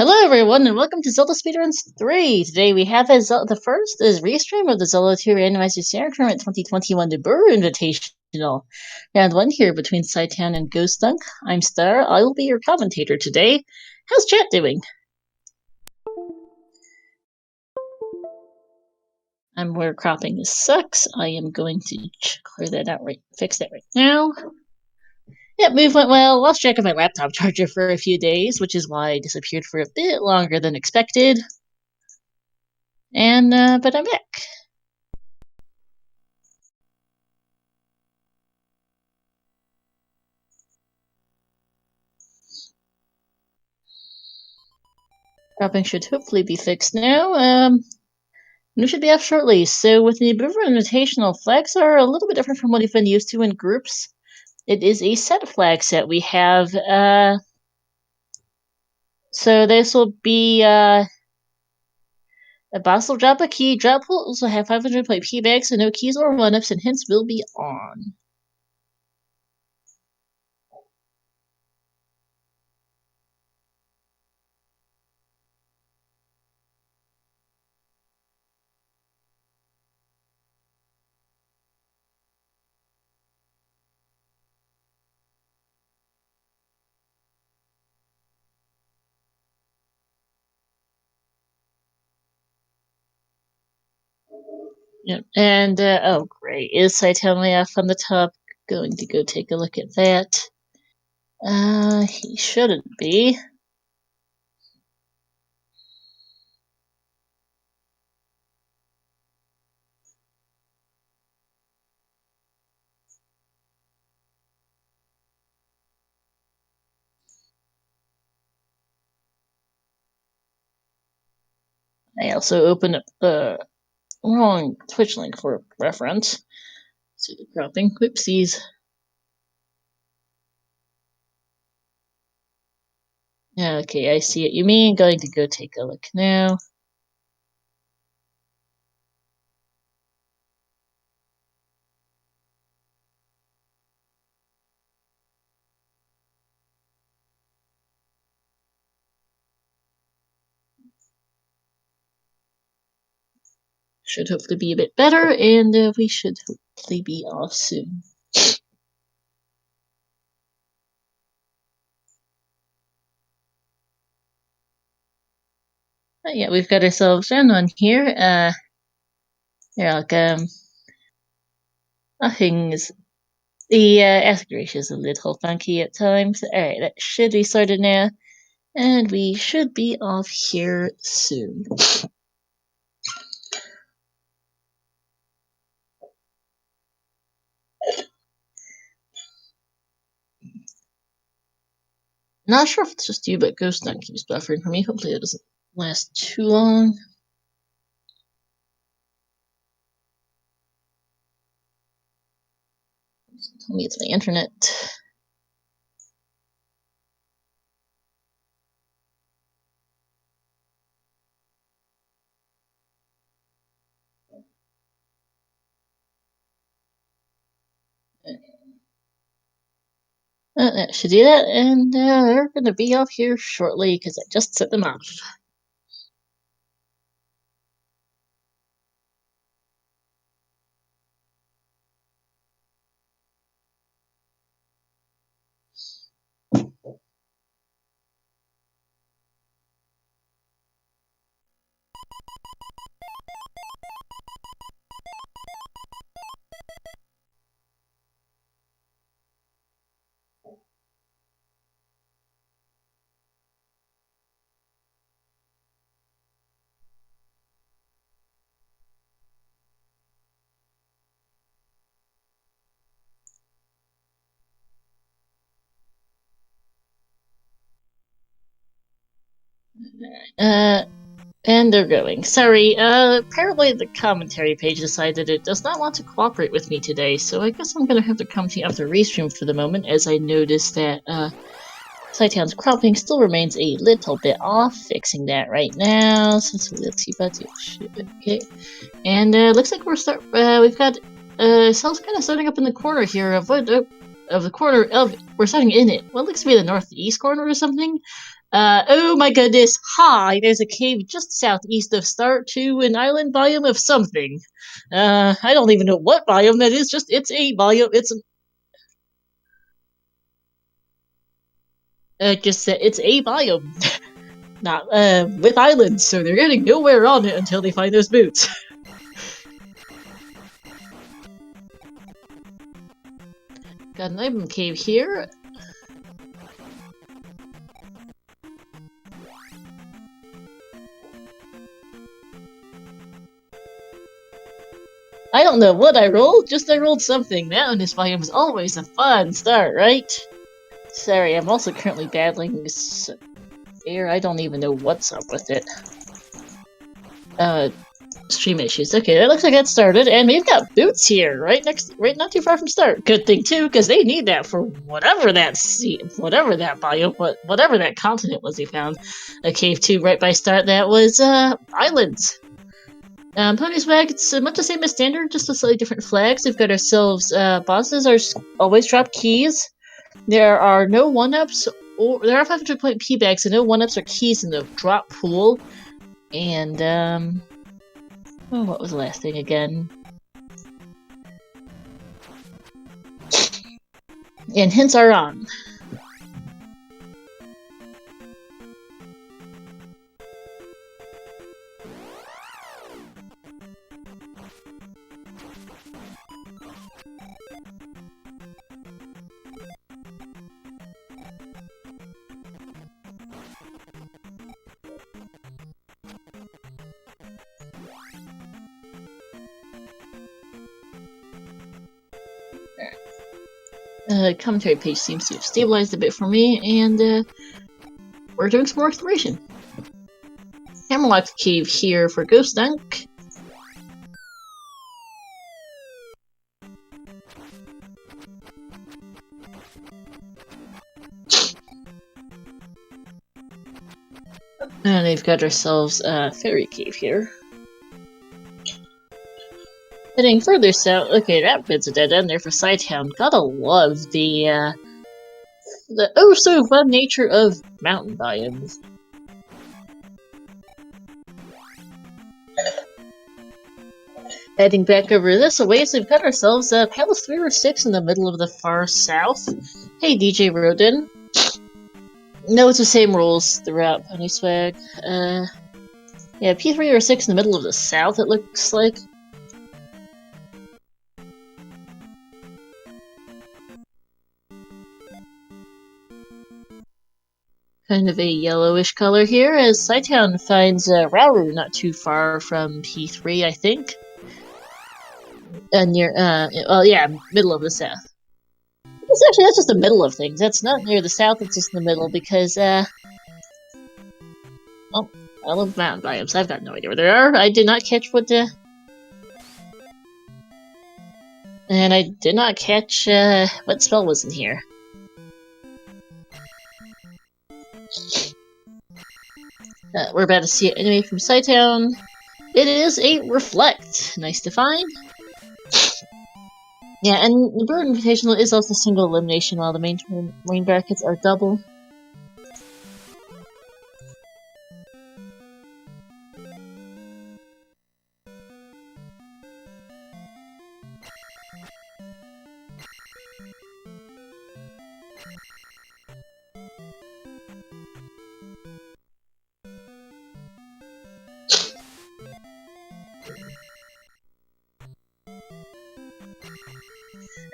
Hello everyone and welcome to Zelda Speedruns 3! Today we have the first is restream of the Zelda 2 Randomizer Standard Tournament 2021 Nabooru Invitational. Round 1 here between cytown and ghostDunk. I'm Star, I will be your commentator today. How's chat doing? I'm where cropping sucks. I am going to clear that out fix that right now. Yep, move went well. Lost track of my laptop charger for a few days, which is why I disappeared for a bit longer than expected. And, but I'm back. Cropping should hopefully be fixed now. We should be off shortly. So with the Nabooru Invitational, flags are a little bit different from what we've been used to in groups. It is a set flag set. We have, so this will be, a boss will drop a key, drop will also have 500 play P bags, so no keys or 1-ups, and hints will be on. Yep, and, oh great, is cytown way off on the top? Going to go take a look at that. He shouldn't be. I also opened up the wrong Twitch link for reference. See the cropping. Whoopsies. Okay, I see what you mean. Going to go take a look now. Should hopefully be a bit better, and we should hopefully be off soon. But yeah, we've got ourselves round one here. You're welcome. Things. The aspect ratio is a little funky at times. Alright, that should be sorted now. And we should be off here soon. Not sure if it's just you, but ghostDunk keeps buffering for me. Hopefully it doesn't last too long. Tell me it's my internet. That should do that, and they're going to be off here shortly because I just set them off. And they're going. Sorry, apparently the commentary page decided it does not want to cooperate with me today, so I guess I'm gonna have to come to you after restream for the moment, as I noticed that, cytown's cropping still remains a little bit off. Fixing that right now, so let's see about it. Okay. And, looks like we've got, cells kind of starting up in the corner here of we're starting in it. What looks to be the northeast corner or something? Oh my goodness. Hi, there's a cave just southeast of Start to an island biome of something. I don't even know what biome that is, just it's a biome. Just that it's a biome. Not, with islands, so they're getting nowhere on it until they find those boots. Got an item cave here. I don't know what I rolled, just I rolled something. That on this biome is always a fun start, right? Sorry, I'm also currently battling this air. I don't even know what's up with it. Stream issues. Okay, that looks like that started, and we've got boots here, right not too far from start. Good thing too, because they need that for whatever that whatever that biome, whatever that continent was he found. A cave 2 right by start. That was islands. Pony's Wag, it's much the same as standard, just with slightly different flags. We've got ourselves bosses are always drop keys. There are no 1-ups, or there are 500-point P bags, so no 1-ups or keys in the drop pool. And oh, what was the last thing again? And hints are on. Commentary page seems to have stabilized a bit for me, and we're doing some more exploration. Hammerlock Cave here for ghostDunk. And we've got ourselves a fairy cave here. Heading further south, okay, that bit's a dead end there for cytown. Gotta love the oh so fun nature of mountain biomes. Heading back over this way, so we've got ourselves Palace 3 or 6 in the middle of the far south. Hey DJ Rodin. No, it's the same rules throughout Pony Swag. Yeah, P3 or 6 in the middle of the south, it looks like. Kind of a yellowish color here, as cytown finds Rauru not too far from P3, I think. Near, well, yeah, middle of the south. That's just the middle of things. That's not near the south, it's just in the middle, because, oh, I love mountain biomes. I've got no idea where they are. I did not catch what the... And I did not catch, what spell was in here. We're about to see an enemy from cytown. It is a Reflect. Nice to find. Yeah, and Nabooru Invitational is also single elimination, while the main brackets are double.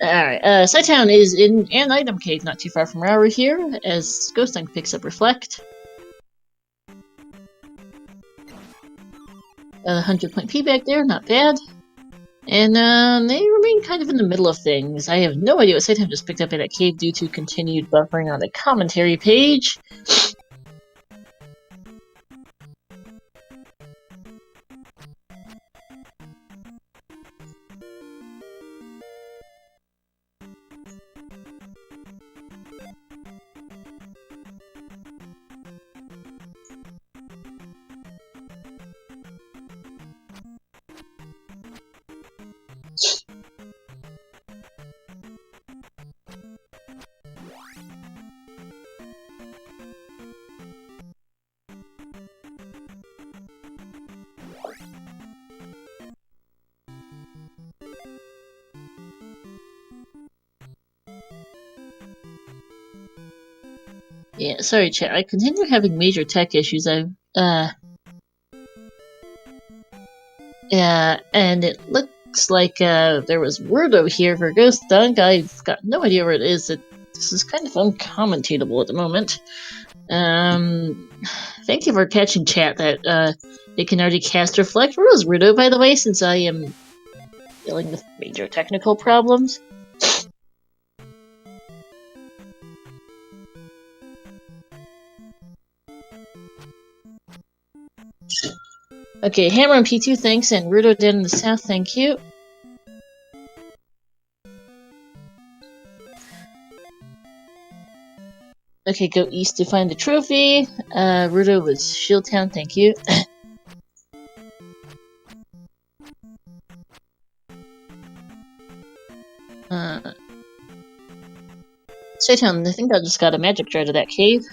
Alright, cytown is in an item cave not too far from Rauru here, as ghostDunk picks up Reflect. 100-point P back there, not bad. And they remain kind of in the middle of things. I have no idea what cytown just picked up in that cave due to continued buffering on the commentary page. Yeah, sorry, chat. I continue having major tech issues. Yeah, and it looks like, there was Rudo here for ghostDunk. I've got no idea where it is. This is kind of uncommentatable at the moment. Thank you for catching, chat, that, they can already cast Reflect. Where was Rudo, by the way, since I am dealing with major technical problems? Okay, Hammer and P2, thanks, and Rudo down in the south, thank you. Okay, go east to find the trophy. Rudo was Shieldtown, thank you. Cytown, I think I just got a magic jar to that cave.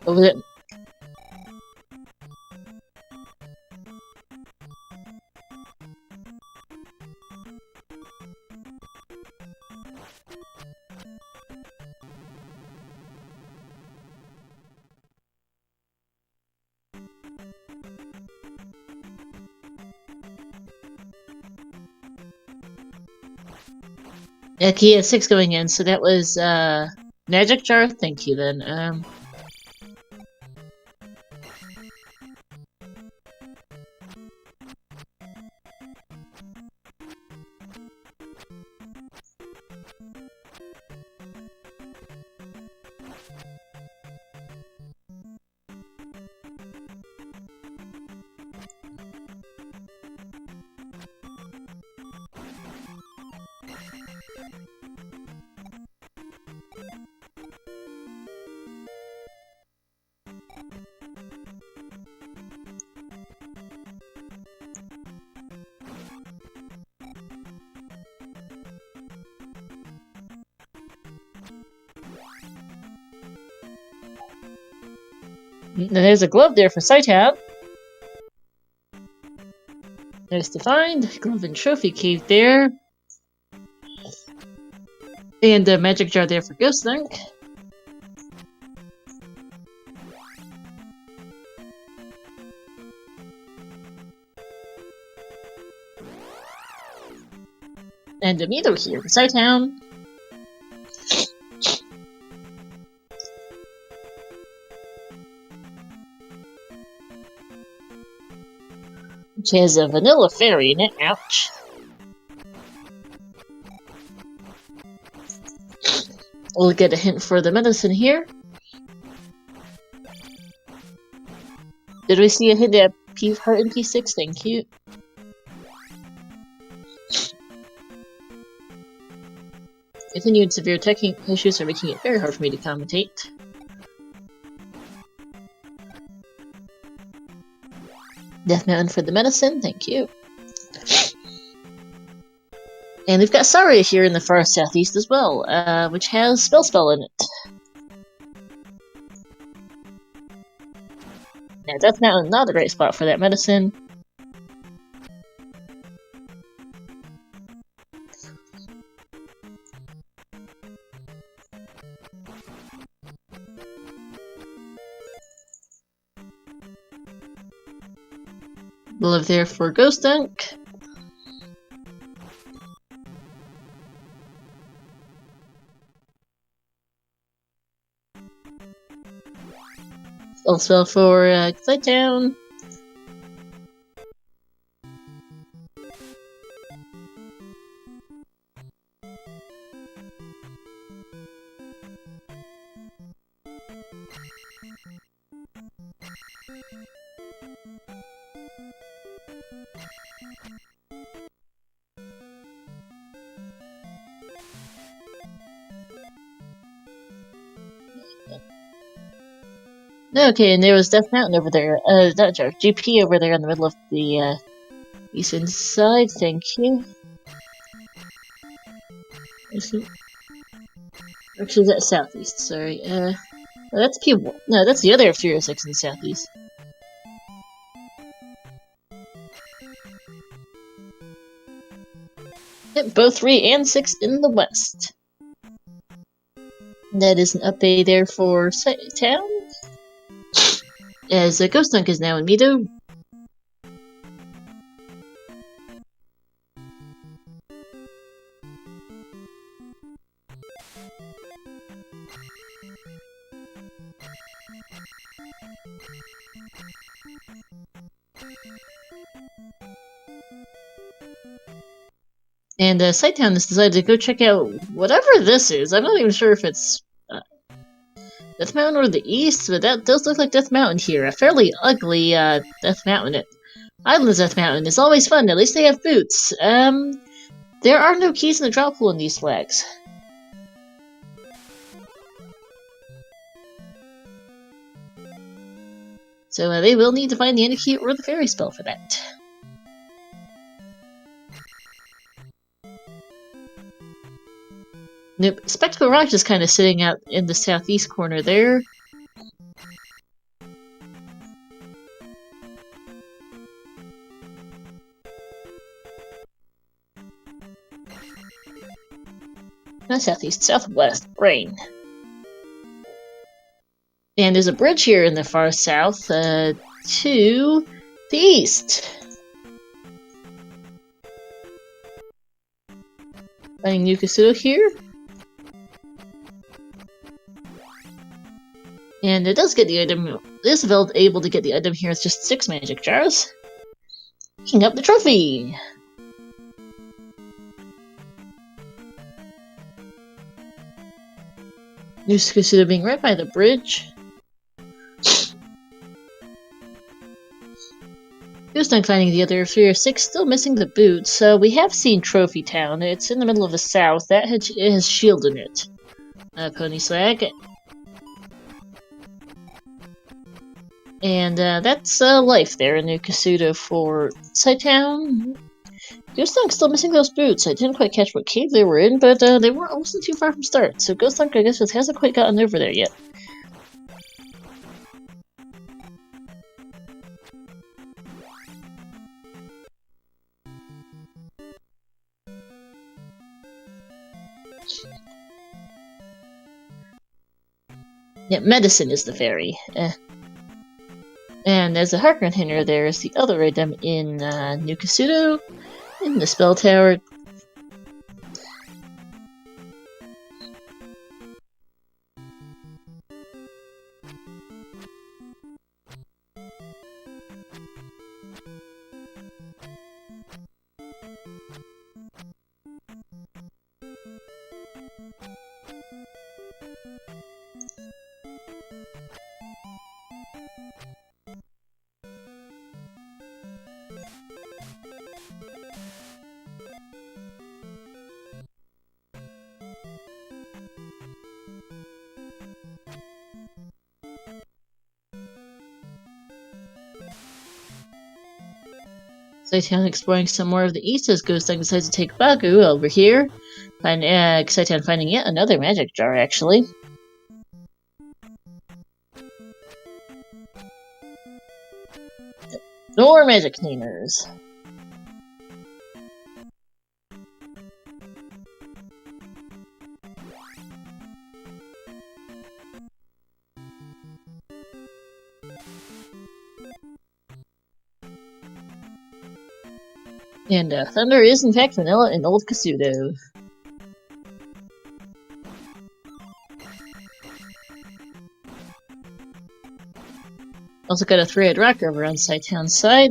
Over there. Okay, yeah, 6 going in, so that was, magic jar? Thank you, then. There's a glove there for Cytown. Nice to find. Glove and trophy cave there. And a magic jar there for ghostDunk. And a meter here for Cytown. Which has a vanilla fairy in it. Ouch. We'll get a hint for the medicine here. Did we see a hint at Heart in P6? Thank you. Continued severe tech issues are making it very hard for me to commentate. Death Mountain for the medicine, thank you. And we've got Saria here in the far southeast as well, which has Spell in it. Now, Death Mountain, not a great spot for that medicine. Live there for ghostDunk. Also for Cytown. Okay, and there was Death Mountain over there. Not Joe, GP over there in the middle of the eastern side. Thank you. Actually, that's southeast. Sorry. That's P1. No, that's the other 306 in the southeast. Yep, both 3 and 6 in the west. That is an update there for cytown, as ghostDunk is now in Mido. And cytown has decided to go check out whatever this is. I'm not even sure if it's Death Mountain or the east, but that does look like Death Mountain here. A fairly ugly Death Mountain. Island's Death Mountain is always fun. At least they have boots. There are no keys in the drop pool in these flags. So they will need to find the Anti-Key or the Fairy Spell for that. Nope, Spectacle Rock is kind of sitting out in the southeast corner there. Not southeast, southwest, rain. And there's a bridge here in the far south, to the east. Finding Nukasudo here. And it does get the item. This build able to get the item here with just 6 magic jars. Picking up the trophy! Nukasudo being right by the bridge. ghostDunk finding the other 3 or 6, still missing the boots. So we have seen Trophy Town. It's in the middle of the south. That has shield in it. Pony Swag. And that's life there in Nukasudo for cytown. ghostDunk still missing those boots. I didn't quite catch what cave they were in, but they weren't also too far from start. So ghostDunk, I guess, just hasn't quite gotten over there yet. Yeah, medicine is the fairy. And as a Harkon Hinter, there is the other item in Nukasudo, in the spell tower. cytown exploring some more of the east as ghostDunk decides to take Bagu over here. And cytown finding yet another magic jar, actually. More magic cleaners. And Thunder is in fact vanilla in Old Kasudo. Also got a 3-eyed rock over on cytown's side.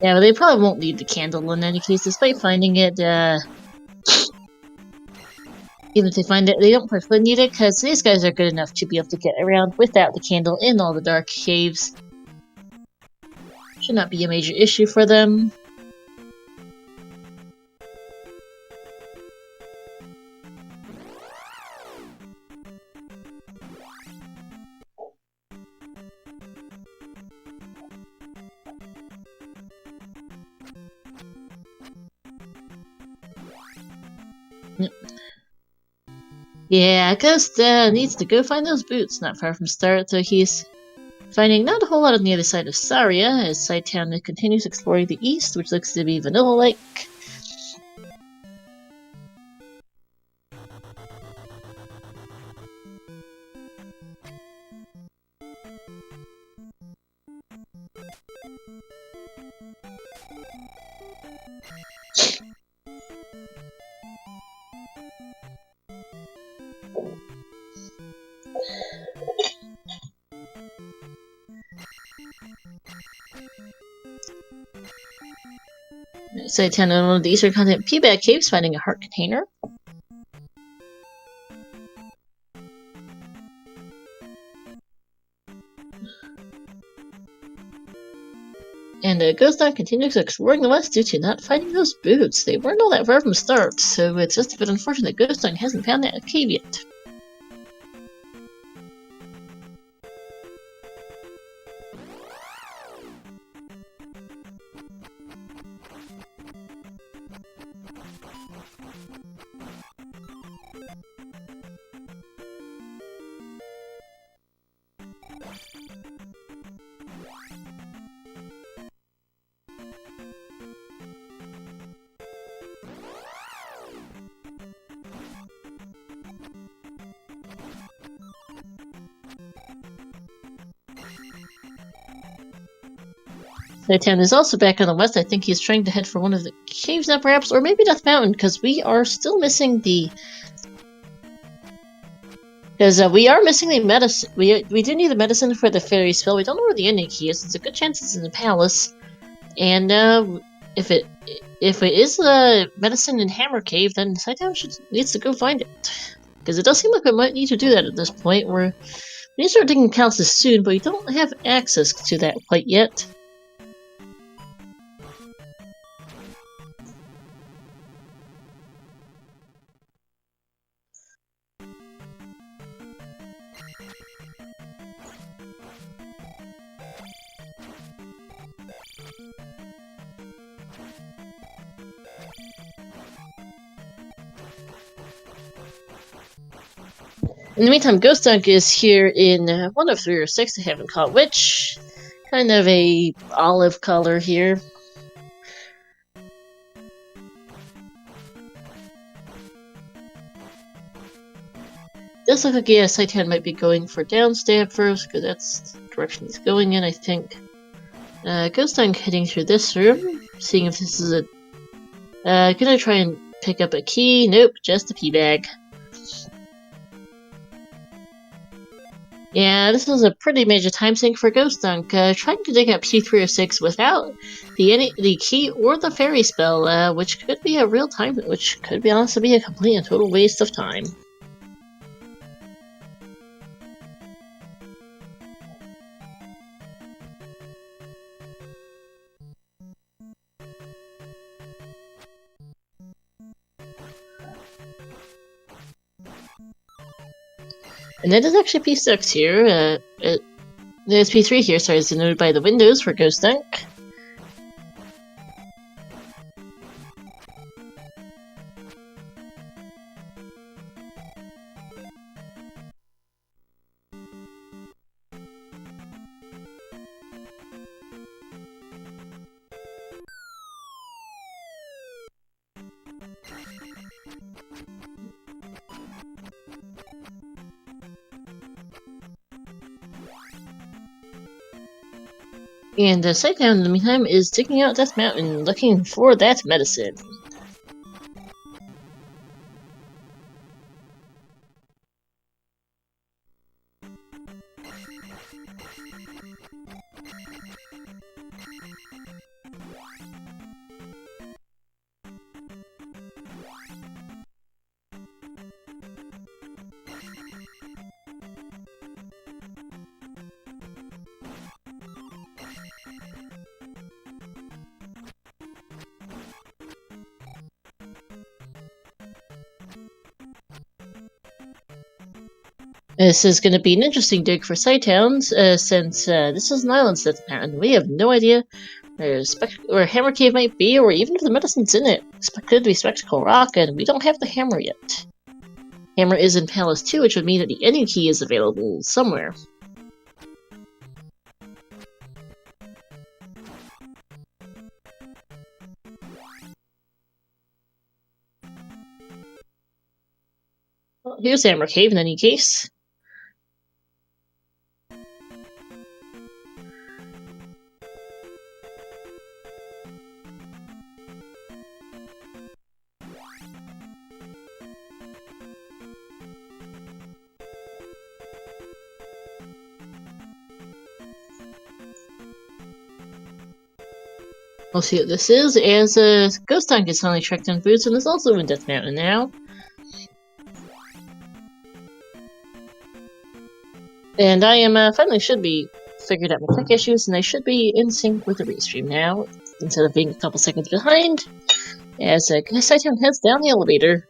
Yeah, but they probably won't need the candle in any case, despite finding it, yeah, Even if they find it, they don't particularly need it, because these guys are good enough to be able to get around without the candle in all the dark caves. Should not be a major issue for them. Yeah, Ghost needs to go find those boots not far from start, so he's finding not a whole lot on the other side of Saria, as Cytown continues exploring the east, which looks to be vanilla-like. Cytown in one of the eastern continent P-bag caves, finding a heart container. And ghostDunk continues exploring the west due to not finding those boots. They weren't all that far from start, so it's just a bit unfortunate that ghostDunk hasn't found that cave yet. Cytown is also back on the west. I think he's trying to head for one of the caves now, perhaps, or maybe Death Mountain, because we are still missing the... Because we are missing the medicine. We do need the medicine for the fairy spell. We don't know where the ending key is. It's a good chance it's in the palace. And if it is the medicine in Hammer Cave, then Cytown needs to go find it. Because it does seem like we might need to do that at this point. We need to start digging palaces soon, but we don't have access to that quite yet. In the meantime, ghostDunk is here in one of 3 or 6 I haven't caught, which kind of a olive color here. Does look like, yeah, Cytown might be going for downstab first, because that's the direction he's going in, I think. ghostDunk heading through this room, seeing if this is a... gonna try and pick up a key. Nope, just a pea bag. Yeah, this is a pretty major time sink for ghostDunk. Trying to dig up P3 or 6 without the key or the fairy spell, which could be a real time, which could be honestly be a complete and total waste of time. And that is actually P6 here. There's P3 here, sorry, it's denoted by the windows for ghostDunk. And Cytown, in the meantime, is digging out Death Mountain, looking for that medicine. This is going to be an interesting dig for cytowns, since this is an island set, and we have no idea where Hammer Cave might be, or even if the medicine's in it. Could be Spectacle Rock, and we don't have the hammer yet. Hammer is in Palace 2, which would mean that the ending key is available somewhere. Well, here's Hammer Cave in any case. We'll see what this is, as ghostDunk is finally tracked down Boots and is also in Death Mountain now. And I am finally should be figured out my tech issues, and I should be in sync with the restream now, instead of being a couple seconds behind, as cytown heads down the elevator.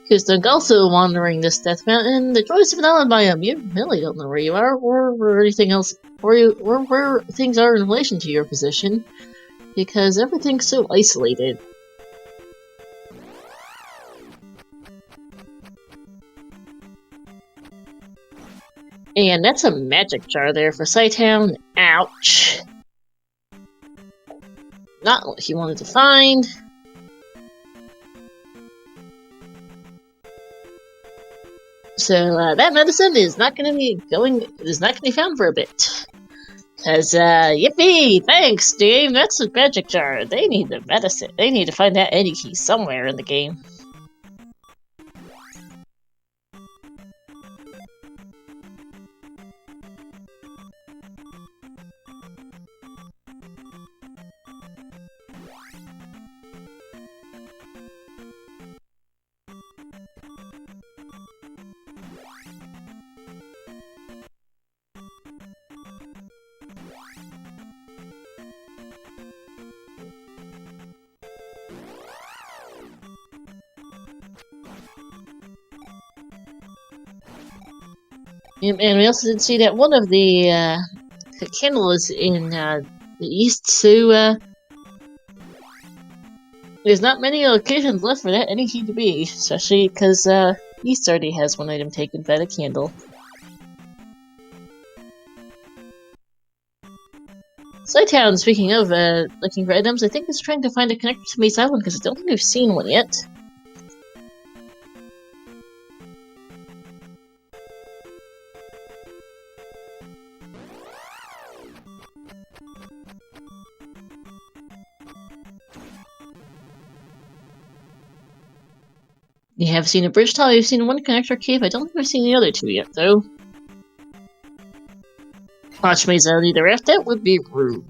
ghostDunk also wandering this Death Mountain. The joys of an island biome. You really don't know where you are, or anything else, or where things are in relation to your position, because everything's so isolated. And that's a magic jar there for cytown. Ouch. Not what he wanted to find. So that medicine is not going to be found for a bit. Cause yippee! Thanks, Dave. That's a magic jar. They need the medicine. They need to find that Eddie key somewhere in the game. And we also did see that one of the candle is in the east, so there's not many locations left for that any key to be, especially because east already has one item taken by the candle. cytown, speaking of looking for items, I think it's trying to find a connector to Maze Island because I don't think we've seen one yet. You have seen a bridge tile, you've seen one connector cave, I don't think we've seen the other two yet, though. Watch Maze Island either after that would be rude.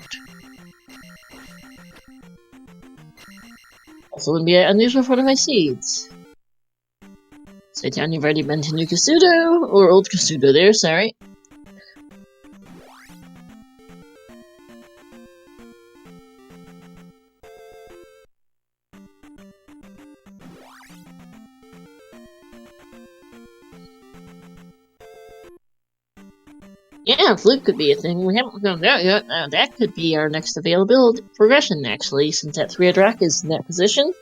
Also wouldn't be unusual for one of my seeds. cytown, you've already been to New Kasudo, or Old Kasudo there, sorry. Yeah, flute could be a thing. We haven't found out yet. That could be our next availability progression, actually, since that 3-head rock is in that position.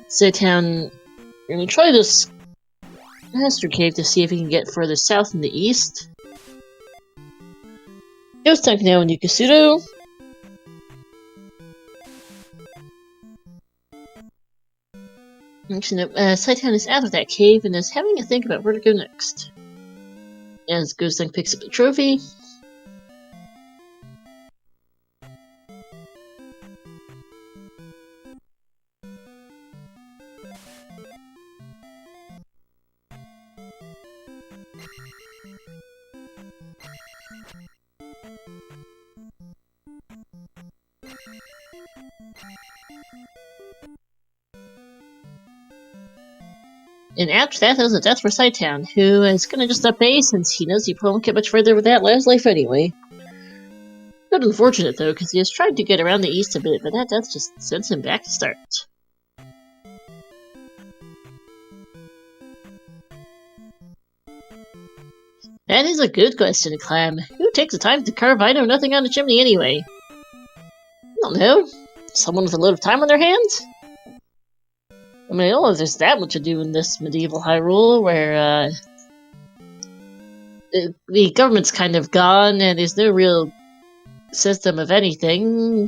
cytown, we're gonna try this master cave to see if we can get further south in the east. ghostDunk now in New Kasudo. Actually, no, cytown is out of that cave and is having a think about where to go next. As ghostDunk picks up the trophy. And after that, there's a death for Cytown, who is gonna just up A since he knows he probably won't get much further with that last life anyway. Not unfortunate though, because he has tried to get around the east a bit, but that death just sends him back to start. That is a good question, Clam. Who takes the time to carve I know nothing on the chimney anyway? I don't know. Someone with a load of time on their hands? I mean, I don't know if there's that much to do in this medieval Hyrule, where, the government's kind of gone, and there's no real system of anything.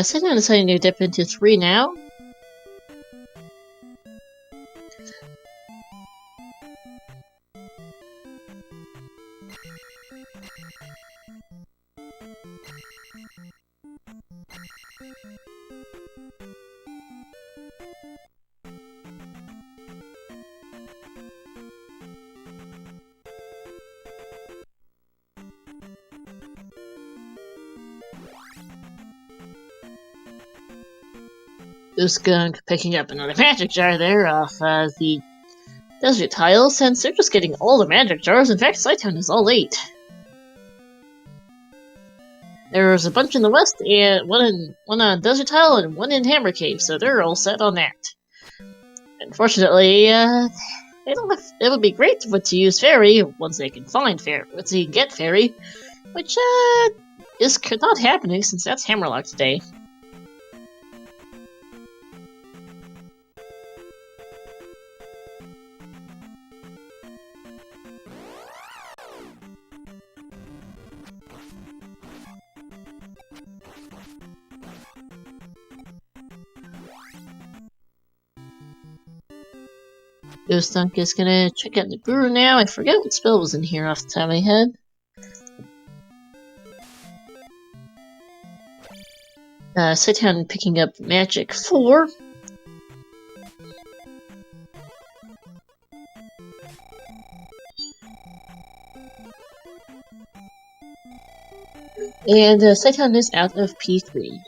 Sitting on deciding to dip into 3 now. ghostDunk picking up another magic jar there off the desert tile, since they're just getting all the magic jars. In fact, Cytown is all 8. There's a bunch in the west, and one on desert tile and one in Hammer Cave, so they're all set on that. Unfortunately, they don't have, it would be great to use Fairy once they can find Fairy, once they can get Fairy, which is not happening since that's Hammerlock today. ghostDunk is gonna check out Nabooru now. I forget what spell was in here off the top of my head. Cytown picking up Magic 4. And Cytown is out of P3.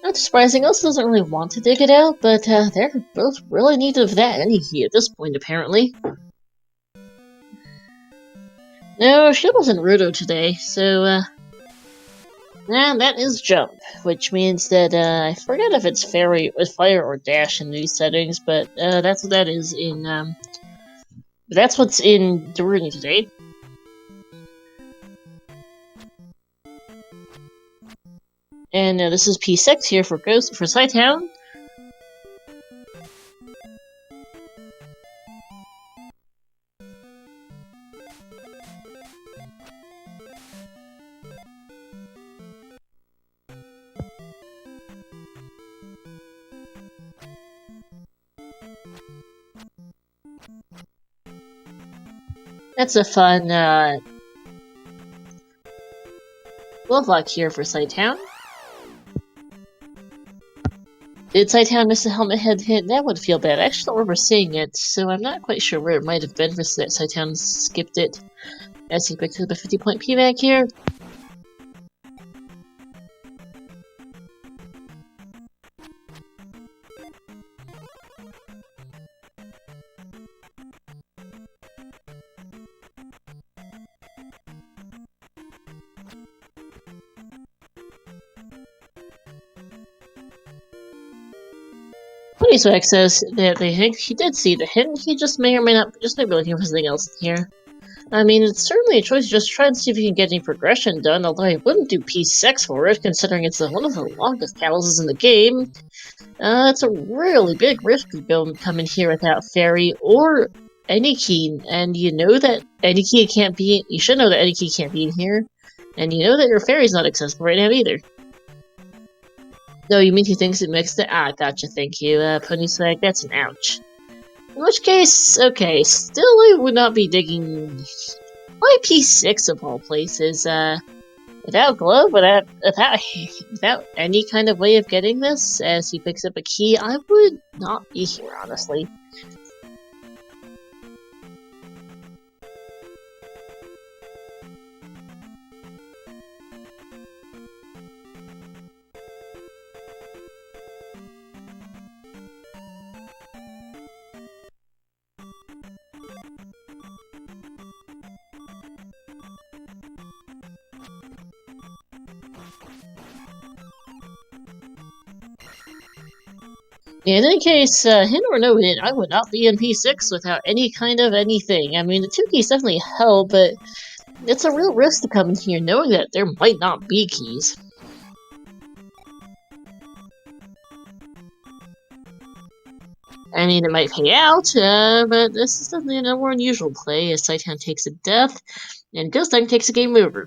Not surprising, also doesn't really want to dig it out, but they're both really in need of that energy at this point, apparently. No, she wasn't Rudo today, so, and that is Jump, which means that, I forget if it's Fire or Dash in these settings, but, that's what that is in, that's what's in Nabooru today. And this is P6 here for Cytown. That's a fun glove lock here for Cytown. Did Cytown miss a helmet head hit? That would feel bad. I actually don't remember seeing it, so I'm not quite sure where it might have been for that Cytown skipped it as he picked up a 50-point P-Back here. Swag says that he did see the hint, he just may or may not just be looking for something else here. I mean, it's certainly a choice to just try and see if you can get any progression done, although I wouldn't do P6 for it, considering it's one of the longest palaces in the game. It's a really big risk to go and come in here without Fairy or any key, and you know that any key can't be, you should know that any key can't be in here, and you know that your Fairy's not accessible right now either. No, you mean he thinks it mixed it? Ah, gotcha, thank you, Pony Swag, that's an ouch. In which case, okay, still I would not be digging... Why P6 of all places, without glove, without any kind of way of getting this, as he picks up a key, I would not be here, honestly. In any case, hint or no hint, I would not be in P6 without any kind of anything. I mean, the 2 keys definitely help, but it's a real risk to come in here knowing that there might not be keys. I mean, it might pay out, but this is definitely a more unusual play as Cytown takes a death, and ghostDunk takes a game over.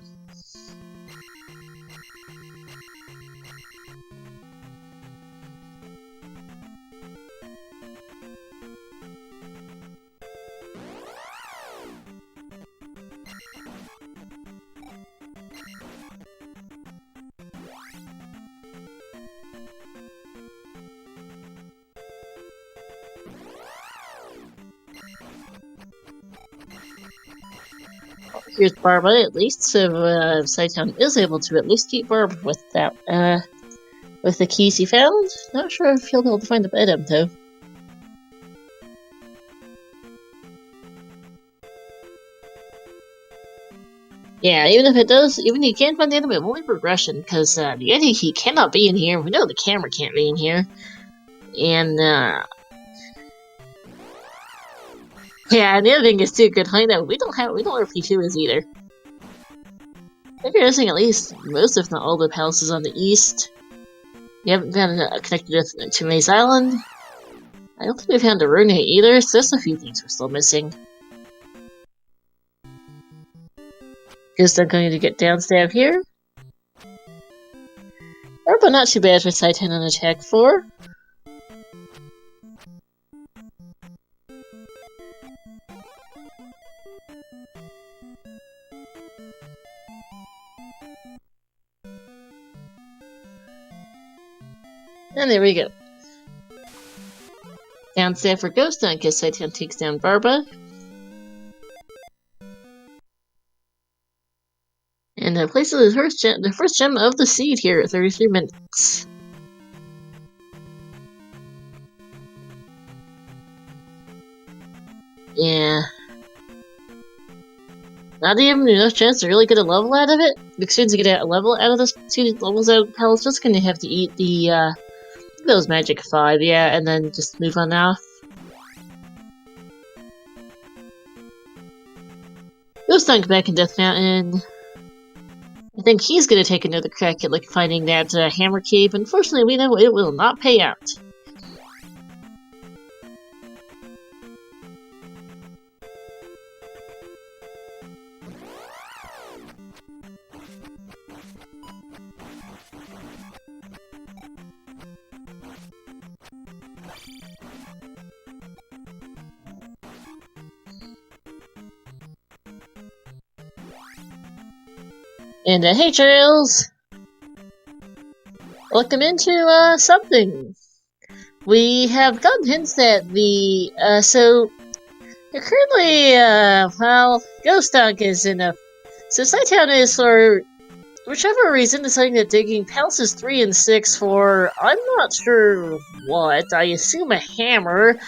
Here's Barba, at least, so Cytown is able to at least keep Barba with that, with the keys he found. Not sure if he'll be able to find the item, though. Yeah, even if he can't find the item, it won't be progression, because the Yeti key cannot be in here. We know the camera can't be in here. And, yeah, and the other thing is too, good hideout. We don't know where P2 is either. I think we're missing at least most, if not all, the palaces on the east. We haven't found connected to Maze Island. I don't think we found a rune either, so there's a few things we're still missing. Guess I'm going to get downstab here. But not too bad for Cytown on attack 4. And there we go. Downstab for ghostDunk as Cytown takes down Barba. And places the first gem of the seed here at 33 minutes. Yeah. Not even enough chance to really get a level out of it. Because soon as you get a level out of this, 2 levels out of the palace, just gonna have to eat the, those magic 5, yeah, and then just move on off. ghostDunk back in Death Mountain. I think he's gonna take another crack at finding that hammer cave. Unfortunately, we know it will not pay out. And hey Trails! Welcome into something. We have gotten hints that the so currently well, ghostDunk is in a so Cytown is for whichever reason deciding that digging palaces 3 and 6 for I'm not sure what. I assume a hammer,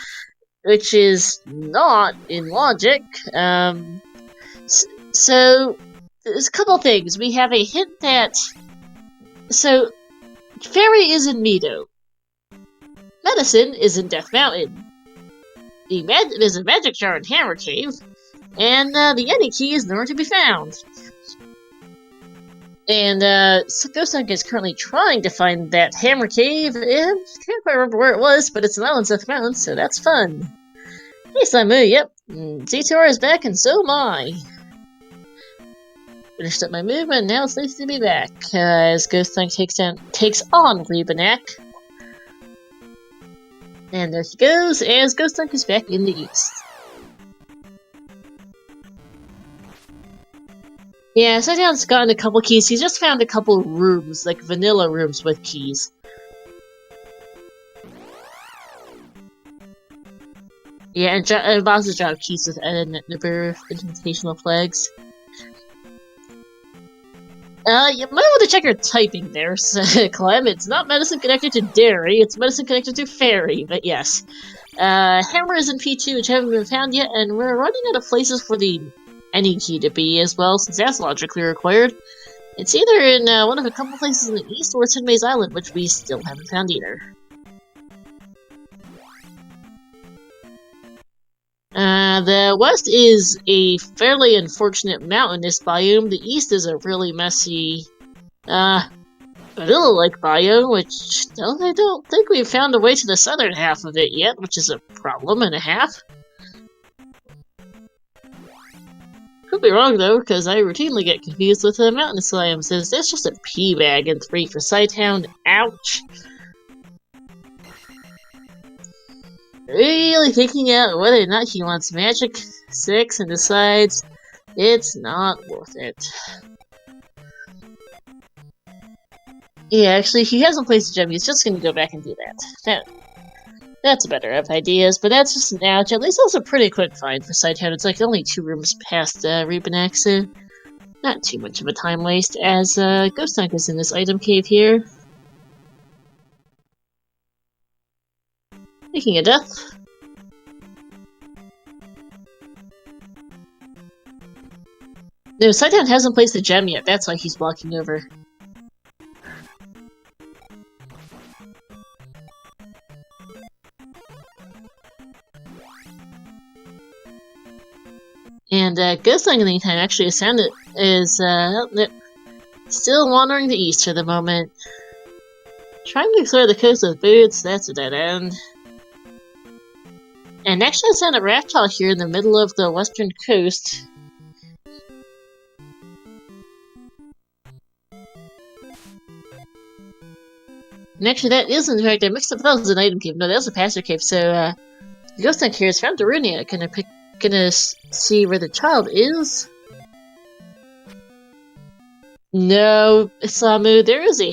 which is not in logic. So there's a couple things. We have a hint that so Fairy is in Meadow. Medicine is in Death Mountain. There's a magic jar in Hammer Cave, and the Yeti key is nowhere to be found. And ghostDunk is currently trying to find that Hammer Cave, and can't quite remember where it was, but it's an island Death Mountain, so that's fun. Hey Slimu, yep, Z2R is back, and so am I. Finished up my movement, now it's nice to be back, as ghostDunk takes on Rebanak. And there he goes, as ghostDunk is back in the east. Yeah, Cytown's gotten a couple keys. He's just found a couple rooms, like vanilla rooms with keys. Yeah, and Bowser's dropped keys with Nabooru Invitational flags. You might want to check your typing there, Clem. It's not medicine connected to dairy, it's medicine connected to fairy, but yes. Hammer is in P2, which haven't been found yet, and we're running out of places for the any key to be as well, since that's logically required. It's either in one of a couple places in the east, or it's in Maze Island, which we still haven't found either. The west is a fairly unfortunate mountainous biome. The east is a really messy, vanilla-like biome, which I don't think we've found a way to the southern half of it yet, which is a problem and a half. Could be wrong though, because I routinely get confused with mountain slime. Says that's just a P bag and 3 for cytown. Ouch! Really thinking out whether or not he wants magic 6 and decides it's not worth it. Yeah, actually, he hasn't placed a gem. He's just gonna go back and do that. That's better of ideas, but that's just an ouch. At least that was a pretty quick find for cytown. It's like only 2 rooms past Reaponax, so not too much of a time waste, as ghostDunk is in this item cave here. Making a death. No, cytown hasn't placed a gem yet, that's why he's walking over. And ghostDunk in the meantime actually is still wandering the east for the moment. Trying to explore the coast with boots, that's a dead end. And actually I found a reptile here in the middle of the western coast. And actually that is in fact, I mixed up, that was an item cave. No, that was a pasture cave, so ghostDunk here has found Darunia. Gonna see where the child is. No, Samu, there is a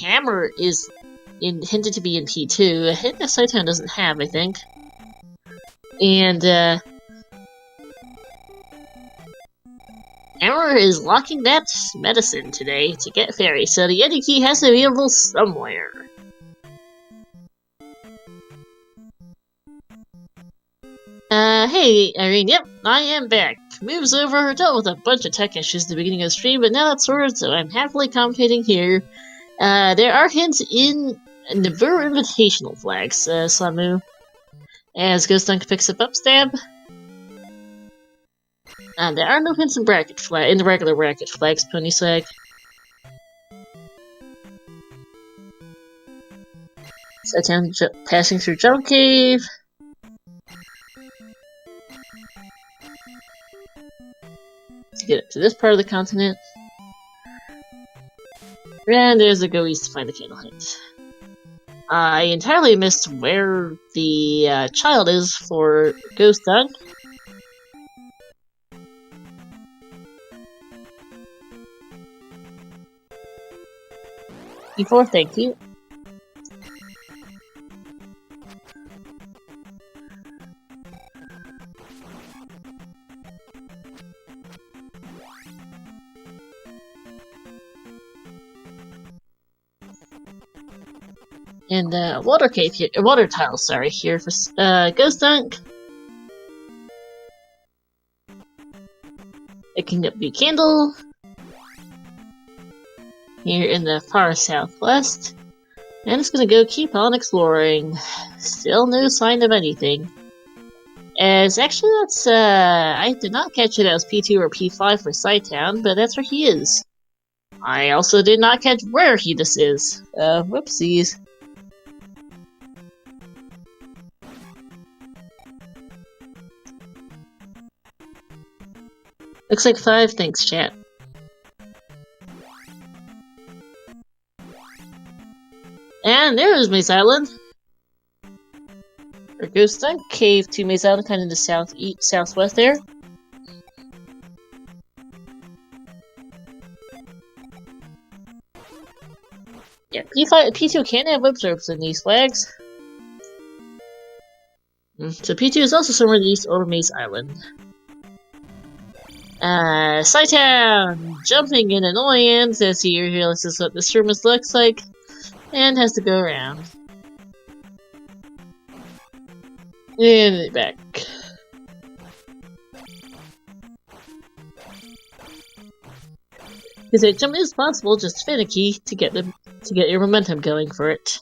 hammer is hinted to be in P2. A hint that cytown doesn't have, I think. And hammer is locking that medicine today to get fairy, so the Yeti key has to be available somewhere. Hey, Irene, yep, I am back. Moves over, dealt with a bunch of tech issues at the beginning of the stream, but now that's sorted, so I'm happily commentating here. There are hints in Nabooru Invitational flags, Samu. As ghostDunk picks up stab. There are no hints in in the regular bracket flags, Pony Swag. cytown passing through Jump Cave. To get up to this part of the continent. And there's a go east to find the candle hint. I entirely missed where the child is for ghostDunk. E4, thank you. And water cave here, water tile, sorry, here for ghostDunk. It can be candle. Here in the far southwest. And it's gonna go keep on exploring. Still no sign of anything. As actually that's I did not catch it as P2 or P5 for cytown, but that's where he is. I also did not catch where this is. Whoopsies. Looks like 5, thanks chat. And there's Maze Island. Or ghostDunk, cave to Maze Island, kind of in the southwest there. Yeah, P2 can have observers in these flags. So P2 is also somewhere in the east over Maze Island. cytown! Jumping in annoyance as he realizes what this room looks like, and has to go around. And back. Because a jump is possible, just finicky to get your momentum going for it.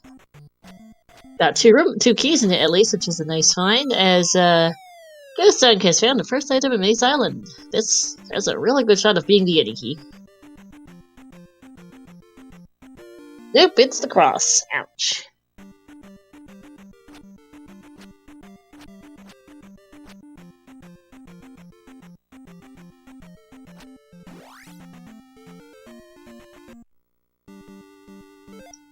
Got two keys in it at least, which is a nice find, as ghostDunk has found the first item in Maze Island. This has a really good shot of being the Yeti key. Nope, it's the cross. Ouch.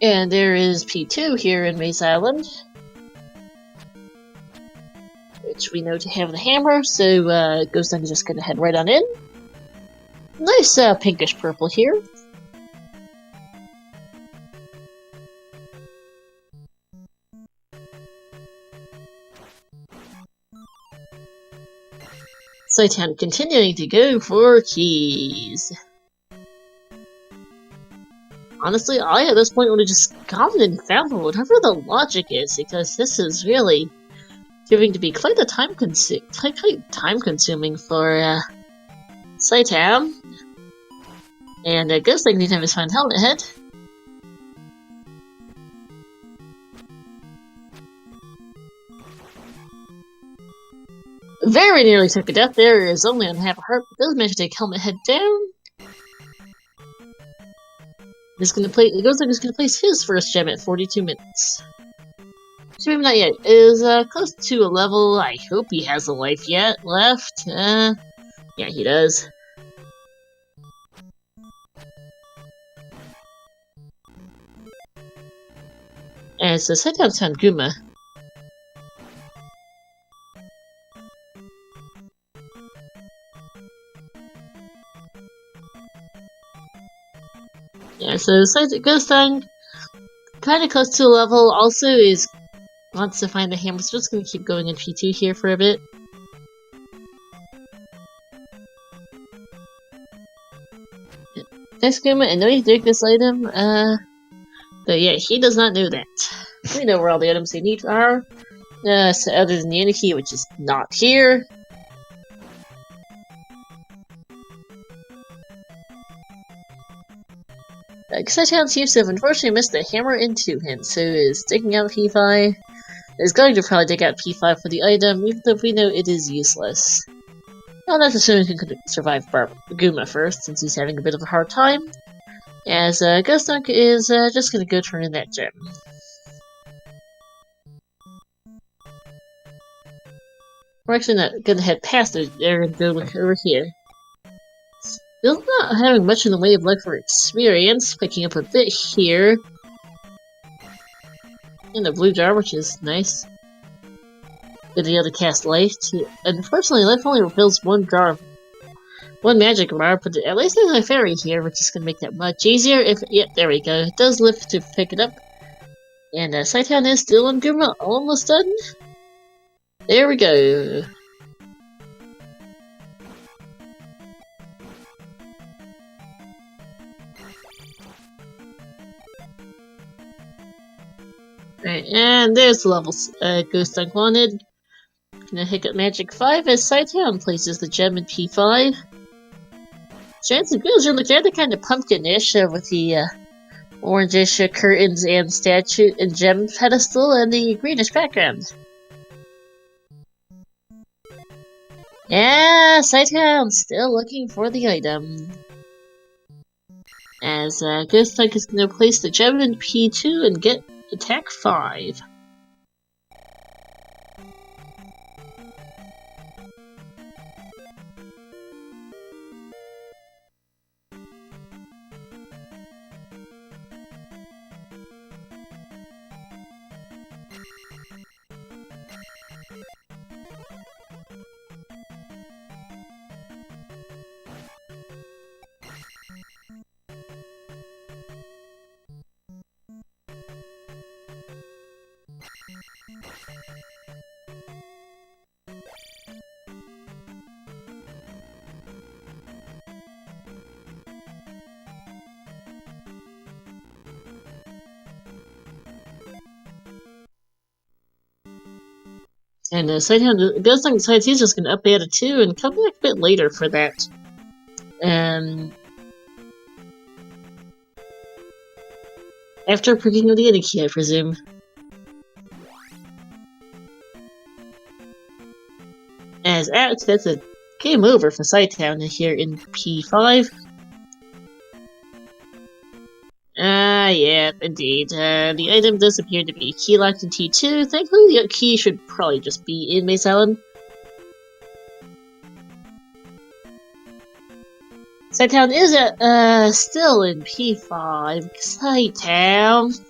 And there is P2 here in Maze Island, which we know to have the hammer, so ghostDunk is just gonna head right on in. Nice pinkish purple here. Cytown continuing to go for keys. Honestly, I at this point would have just gone and found whatever the logic is, because this is really proving to be quite time consuming for cytown. And ghostDunk needs to have his fine helmet head. Very nearly took a death there. Is only on half a heart, but does manage to take helmet head down. ghostDunk is gonna place his first gem at 42 minutes. So maybe not yet. Is close to a level. I hope he has a life yet left. Yeah, he does. And so cytown's found Guma. Yeah, so ghostDunk, kind of close to a level, also wants to find the hammer, so just gonna keep going in P2 here for a bit. Thanks, Guma, I know you take this item, but yeah, he does not know that. We know where all the items they need are, so other than the Aniki, which is not here. cytown seems to have unfortunately missed the hammer into him, so is taking out P5. Is going to probably take out P5 for the item, even though we know it is useless. Well, that's assuming he could survive Guma first, since he's having a bit of a hard time. As ghostDunk is just gonna go turn in that gem. We're actually not gonna head past it, they're gonna go over here. Still not having much in the way of luck for experience, picking up a bit here. In the blue jar, which is nice. Good to be able to cast life. Unfortunately, life only refills one magic bar, but at least there's a fairy here, which is gonna make that much easier. Yep, there we go. It does lift to pick it up. And cytown is still on Guma, almost done. There we go. Right, and there's the level ghostDunk wanted. Gonna hiccup magic 5 as cytown places the gem in P5. Chance of Goes look rather kind of pumpkinish with the orangish curtains and statue and gem pedestal and the greenish background. Yeah, cytown still looking for the item. As ghostDunk is gonna place the gem in P2 and get attack 5. And ghostDunk decides he's just gonna up add a 2 and come back a bit later for that. After picking up the Aniki, I presume. As Alex, that's a game over for Cytown here in P5. Yeah, indeed. The item does appear to be key locked in T2. Thankfully, the key should probably just be in Maze Island. Cytown is still in P5. Cytown.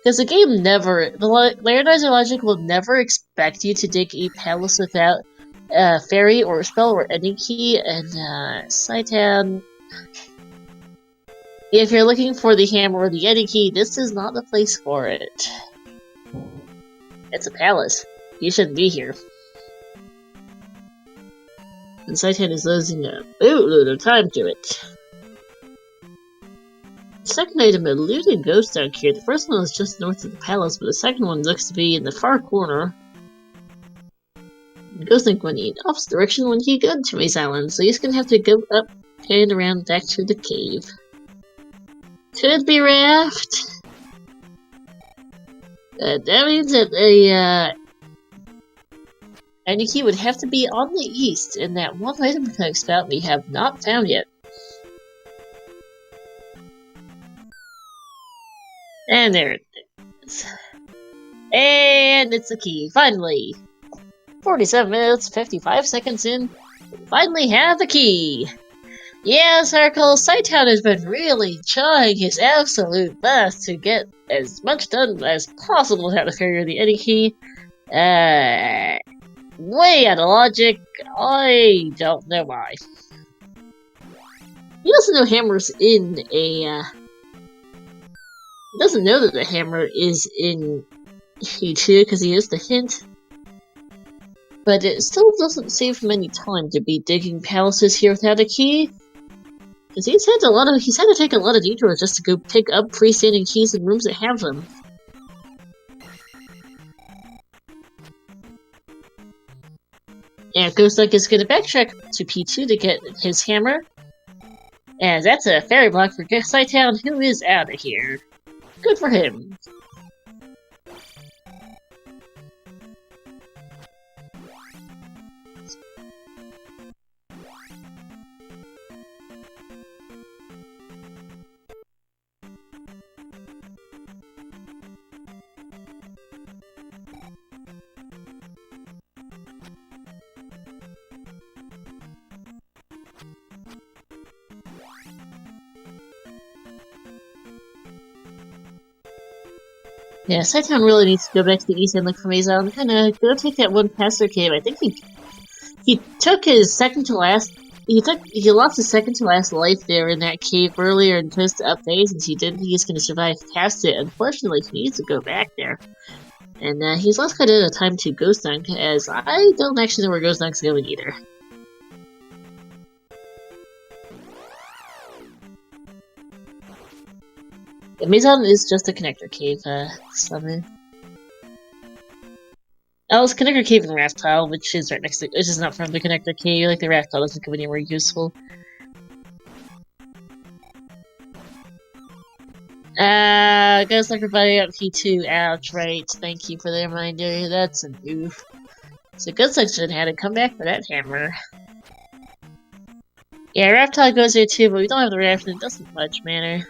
Because the game never, the Randomizer logic will never expect you to dig a palace without fairy or spell or any key, and Cytown, if you're looking for the hammer or the any key, this is not the place for it. It's a palace. You shouldn't be here. And Cytown is losing a boatload of time to it. The second item, eluding ghostDunk here. The first one is just north of the palace, but the second one looks to be in the far corner. ghostDunk went in the opposite direction when he got to Maze Island, so he's gonna have to go up and around back to the cave. Could be Raft. That means that a any key would have to be on the east, and that one item mechanic spout we have not found yet. And there it is. And it's the key, finally! 47 minutes, 55 seconds in, we finally have the key! Yeah, Circle, Cytown has been really trying his absolute best to get as much done as possible without the failure of the any key. Way out of logic, I don't know why. He doesn't know hammer's in a, he doesn't know that the hammer is in E2 because he used the hint. But it still doesn't save him any time to be digging palaces here without a key. Because he's had to take a lot of detours just to go pick up freestanding keys in rooms that have them. And ghostDunk is gonna backtrack to P2 to get his hammer. And that's a fairy block for Cytown, who is out of here. Good for him. Yeah, Cytown really needs to go back to the east and look for Maze Island. Kinda go take that one past their cave. I think he took his second to last. He lost his second to last life there in that cave earlier and chose to up phase, and he didn't think he's gonna survive past it. Unfortunately, he needs to go back there. And he's lost quite a bit of time to ghostDunk, as I don't actually know where ghostDunk's going either. The Maze Island is just a connector cave, summon. Oh, it's connector cave and raft tile, which is right next to, which is not from the connector cave. Like the raft tile doesn't come anywhere useful. ghostDunk providing up P2. Ouch, right. Thank you for the reminder. That's an oof. So ghostDunk should have had to come back for that hammer. Yeah, raft tile goes there too, but we don't have the raft and it doesn't much matter.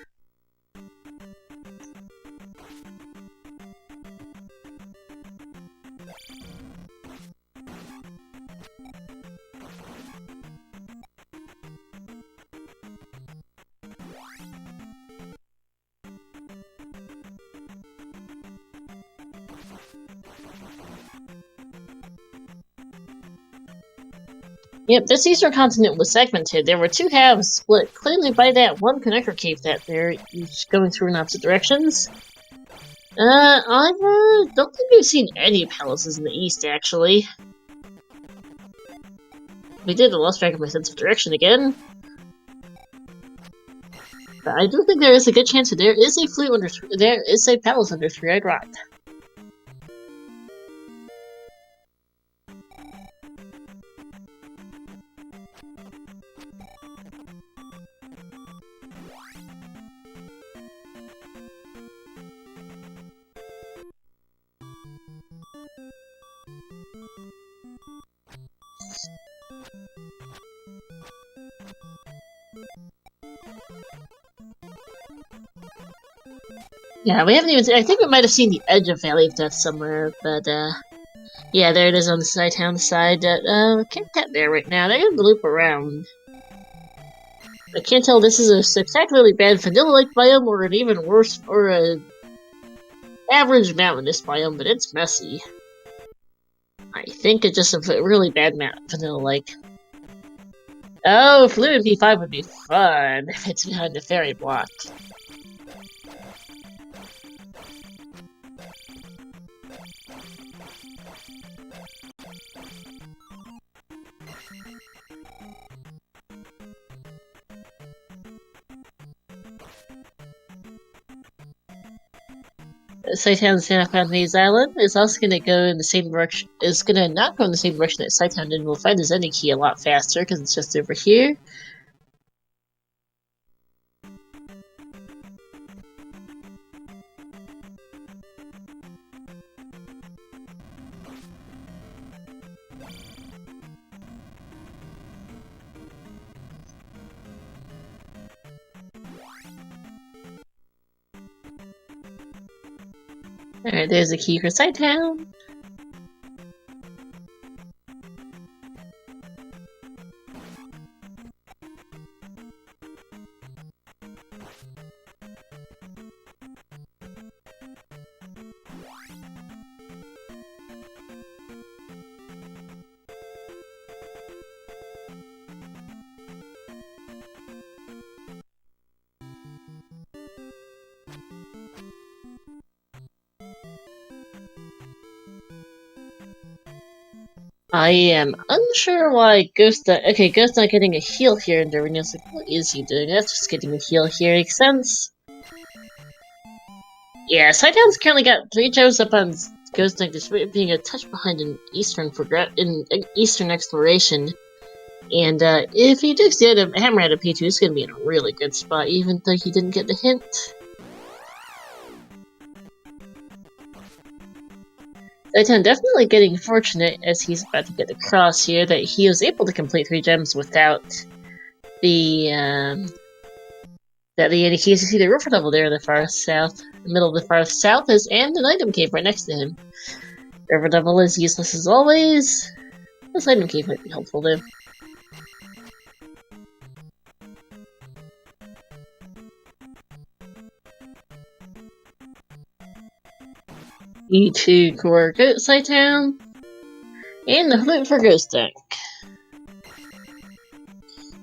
Yep, this eastern continent was segmented. There were two halves split clearly by that one connector cave that they're each going through in opposite directions. I don't think we've seen any palaces in the east, actually. We did lost track of my sense of direction again. But I do think there is a good chance that there is a flute under there is a palace under Three-Eyed Rock. Yeah, we haven't even. I think we might have seen the edge of Valley of Death somewhere, but yeah, there it is on the cytown side. Can't get there right now. They're gonna loop around. I can't tell this is a spectacularly bad vanilla-like biome or an even worse, or a average mountainous biome, but it's messy. I think it's just a really bad vanilla-like. Oh, Fluid P5 would be fun if it's behind the fairy block. Cytown's stand on Maze Island is also going to go in the same direction. Is going to not go in the same direction that Cytown did. We'll find his ending key a lot faster because it's just over here. Alright, there's a key for Cytown. I am unsure why ghostDunk. Okay, ghostDunk getting a heal here in the arena. It's like, what is he doing? That's just getting a heal here. Makes sense. Yeah, Cytown's currently got 3 gems up on ghostDunk, despite being a touch behind in Eastern exploration. And if he digs the hammer out of P2, he's going to be in a really good spot, even though he didn't get the hint. Cytown definitely getting fortunate as he's about to get across here that he was able to complete 3 gems without the any keys. You see the river level there in the far south, the middle of the far south is, and an item cave right next to him. River level is useless as always. This item cave might be helpful though. E2 core goat Cytown, and the flute for ghostDunk.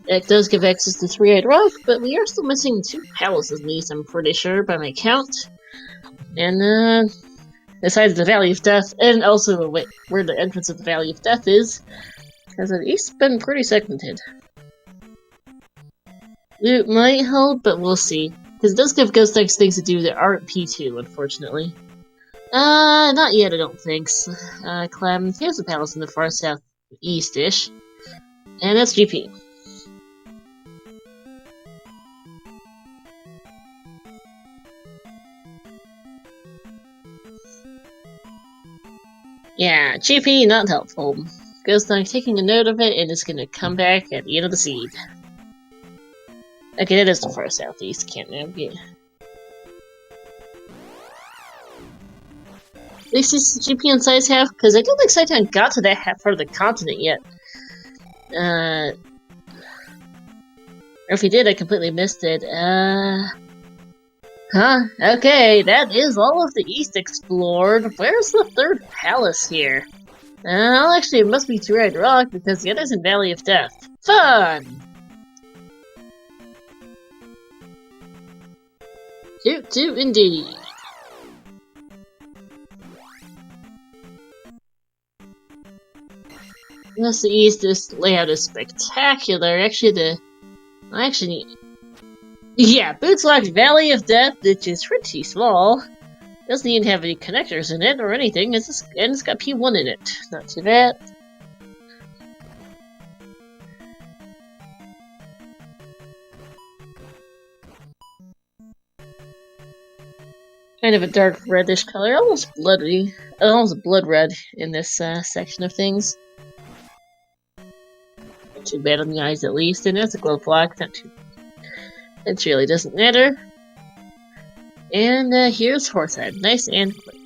It does give access to 3-eyed rock, but we are still missing 2 palaces at least, I'm pretty sure, by my count. And, besides the Valley of Death, and also where the entrance of the Valley of Death is, because the east's been pretty segmented. Loot might help, but we'll see. Because it does give ghostDunk things to do that aren't P2, unfortunately. Not yet, I don't think. Clem, here's a palace in the far southeast-ish. And that's GP. Yeah, GP not helpful. ghostDunk taking a note of it, and it's gonna come back at the end of the seed. Okay, that is the far southeast, can't navigate. At least this GP on size half, because I don't think Cytown got to that half part of the continent yet. Or if he did, I completely missed it. Huh? Okay, that is all of the east explored. Where's the 3rd palace here? Well, actually, it must be 2-eyed rock, because the other's in Valley of Death. Fun! Toot indeed. Yes, the east layout is spectacular. Yeah, Bootslock's Valley of Death, which is pretty small. Doesn't even have any connectors in it or anything. And it's got P1 in it. Not too bad. Kind of a dark reddish color, almost bloody, almost blood red in this section of things. Not too bad on the eyes, at least. And there's a glow block. Not too. It really doesn't matter. And here's Horsehead. Nice and quick.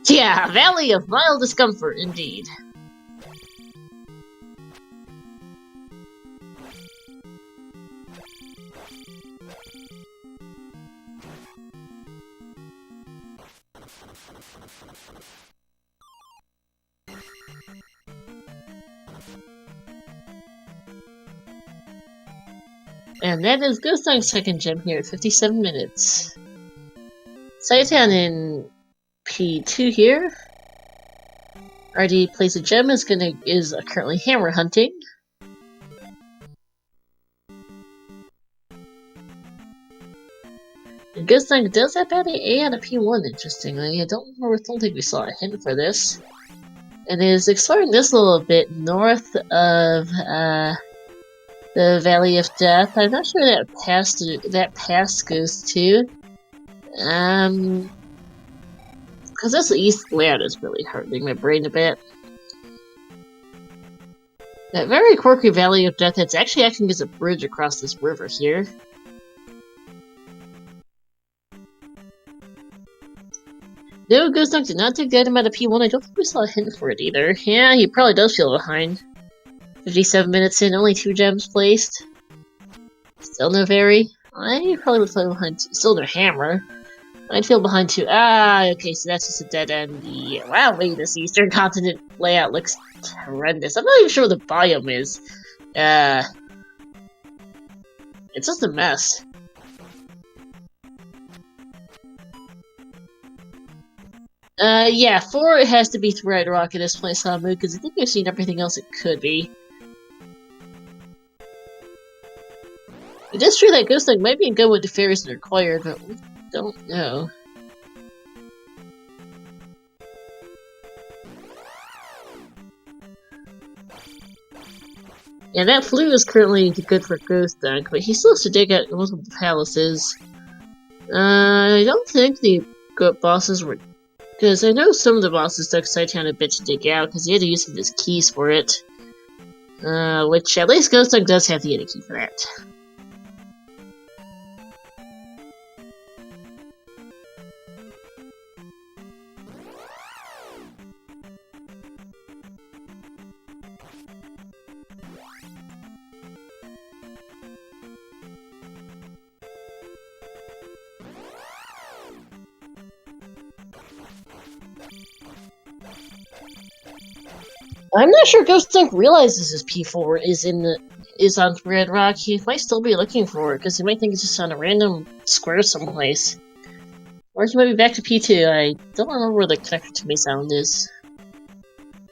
Yeah, Valley of Mild Discomfort, indeed. And that is ghostDunk's second gem here at 57 minutes. Cytown in P2 here. Already plays a gem is currently hammer hunting. And ghostDunk does have bad A on a P1, interestingly. I don't think we saw a hint for this. And is exploring this a little bit north of the Valley of Death. I'm not sure that pass goes to. Because this east layout is really hurting my brain a bit. That very quirky Valley of Death, it's actually acting as a bridge across this river here. No, ghostDunk did not take that amount of P1. I don't think we saw a hint for it either. Yeah, he probably does feel behind. 57 minutes in, only 2 gems placed. Still no Very. I probably would feel behind. Still no Hammer. I'd feel behind too. Ah, okay, so that's just a dead end. Yeah, wow, wait, this Eastern Continent layout looks horrendous. I'm not even sure what the biome is. It's just a mess. Yeah, 4 it has to be Red Rock at this point, Samu, because I think I've seen everything else it could be. It is true that ghostDunk might be good with the fairies that are required, but we don't know. Yeah, that flute is currently good for ghostDunk, but he still has to dig at multiple palaces. I don't think the bosses were... Because I know some of the bosses took Cytown a bit to dig out, because he had to use some of his keys for it. Which at least ghostDunk does have the key for that. I'm not sure ghostDunk realizes his P4 is on Red Rock. He might still be looking for it, because he might think it's just on a random square someplace. Or he might be back to P2. I don't remember where the connector to Maysound is.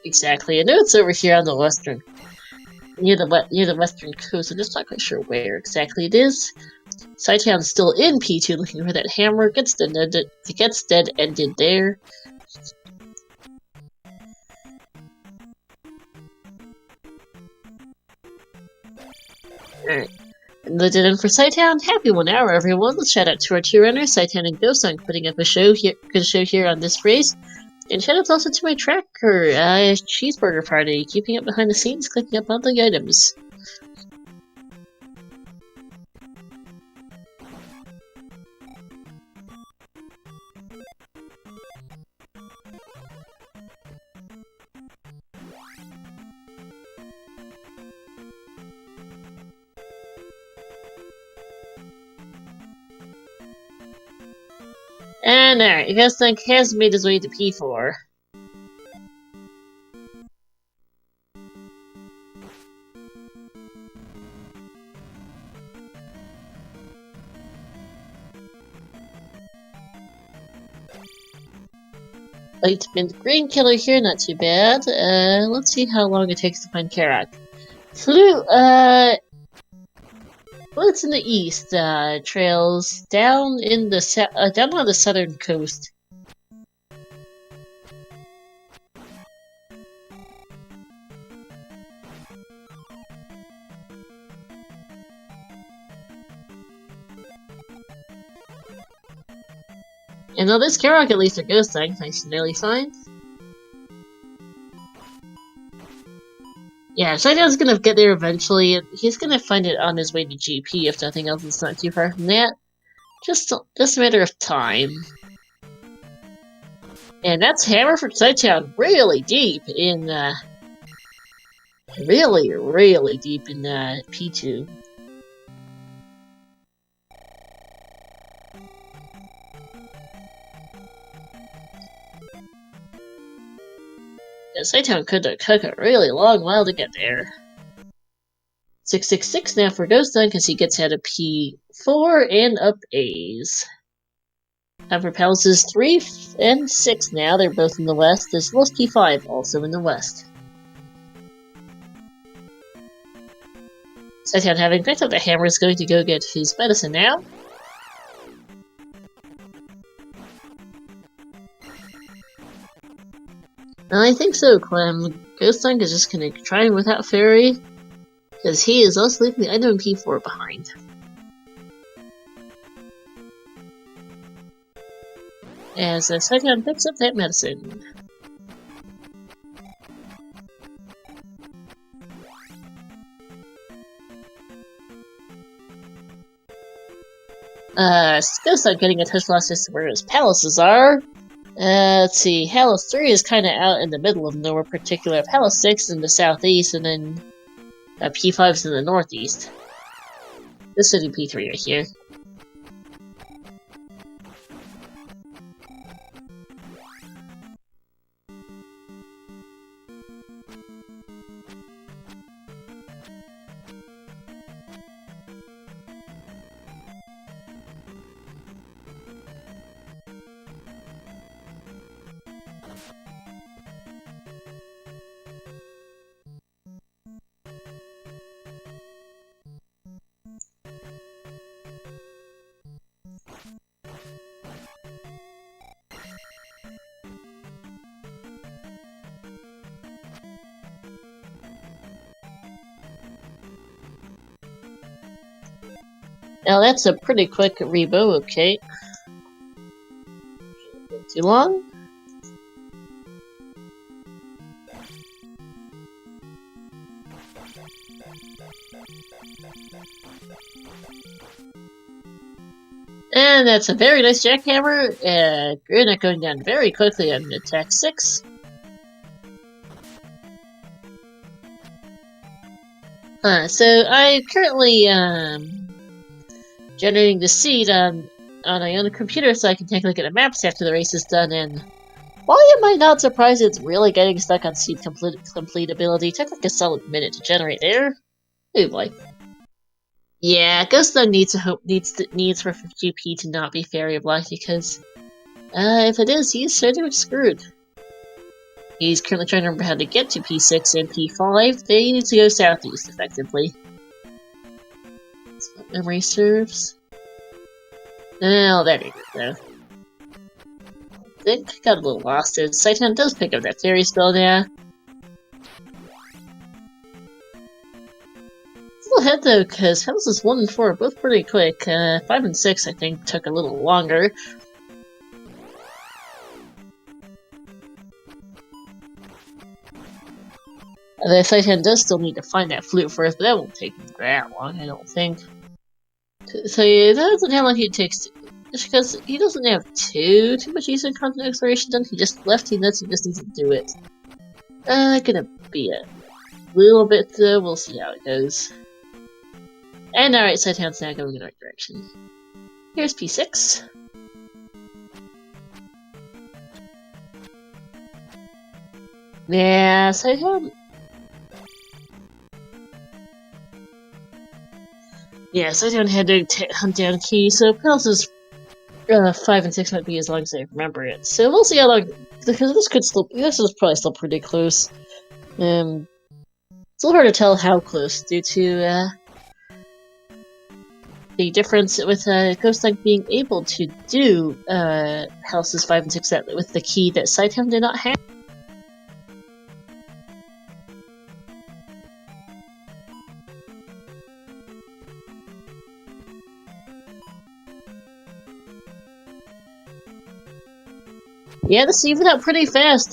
Exactly. I know it's over here on the western, near the western coast. I'm just not quite sure where exactly it is. Cytown's still in P2 looking for that hammer. Gets dead-ended there. Alright. And that's it for Cytown. Happy 1 hour, everyone. Let's shout out to our 2 runners, Cytown and ghostDunk, putting up a good show here on this race. And shout outs also to my tracker, Cheeseburger Party, keeping up behind the scenes, clicking up on the items. And alright, ghostDunk has made his way to P4. Light mint green killer here, not too bad. Let's see how long it takes to find Karak. Flew, Flute's in the east, trails down in the down on the southern coast. And though this Karak at least are ghostDunk, nice and nearly fine. Yeah, Cytown's gonna get there eventually. He's gonna find it on his way to GP if nothing else. It's not too far from that. Just a matter of time. And that's Hammer for Cytown, really deep in, really deep in, P2. Yeah, Cytown could took a really long while to get there. 666 now for ghostDunk because he gets out of P4 and up A's. For Palaces 3 and 6 now, they're both in the west, as well as P5 also in the west. Cytown, having picked up the hammer, is going to go get his medicine now. I think so, Clem. ghostDunk is just gonna try him without Fairy, because he is also leaving the item in P4 behind. As Cytown picks up that medicine. ghostDunk getting a touch loss as to where his palaces are. Let's see, Palace 3 is kind of out in the middle of nowhere particular. Palace 6 in the southeast, and then P5 is in the northeast. This is in P3 right here. Now that's a pretty quick rebo, okay. Too long? And that's a very nice jackhammer. Granite going down very quickly on attack 6. So I'm currently generating the seed on my own computer so I can take a look at the maps after the race is done, and while you might not surprise it's really getting stuck on seed completability, it took like a solid minute to generate there. Oh boy. Yeah, ghostDunk needs for GP to not be fairy blocked because if it is, he's sort of screwed. He's currently trying to remember how to get to P6 and P5. They need to go southeast effectively. That's what memory serves. Oh, there you go. I think I got a little lost there. Cytown does pick up that fairy spell now. Still ahead though, because houses 1 and 4 are both pretty quick. 5 and 6 I think took a little longer. The Cytown does still need to find that flute first, but that won't take that long, I don't think. So yeah, that doesn't how long he takes to, just because he doesn't have too much use in content exploration done. He just left, he just needs to do it. Gonna be a little bit though, we'll see how it goes. And alright, Cytown's now going in the right direction. Here's P6. Yeah, Cytown. Yeah, Cytown had to hunt down Key, so Palaces 5 and 6 might be as long as I remember it. So we'll see how long, because this is probably still pretty close. It's a little hard to tell how close due to the difference with ghostDunk being able to do Palaces 5 and 6 with the key that Cytown did not have. Yeah, this evened out pretty fast.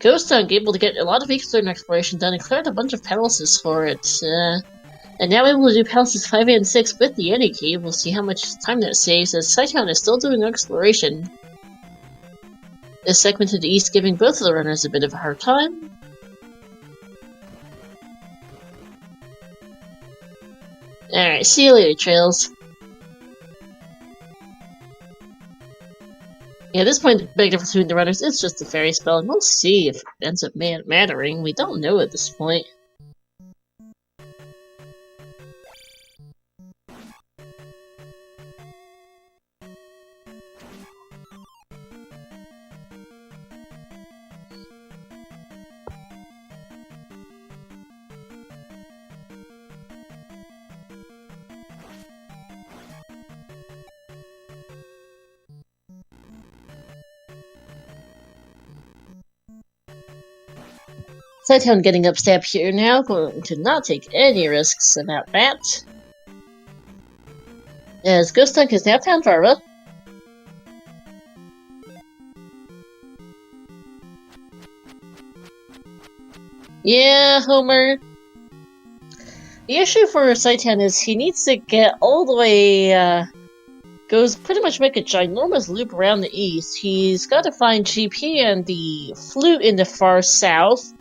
ghostDunk able to get a lot of Eastern exploration done and cleared a bunch of palaces for it. And now able to do palaces 5 and 6 with the Any Key. We'll see how much time that saves, as cytown is still doing exploration. This segment to the east giving both of the runners a bit of a hard time. Alright, see you later, Trails. Yeah, at this point, the big difference between the runners is just a fairy spell, and we'll see if it ends up mattering. We don't know at this point. Cytown getting up step here now, going to not take any risks about that. As ghostDunk has now found Varva. Yeah, Homer. The issue for Cytown is he needs to get all the way, goes pretty much make a ginormous loop around the east. He's got to find GP and the flute in the far south.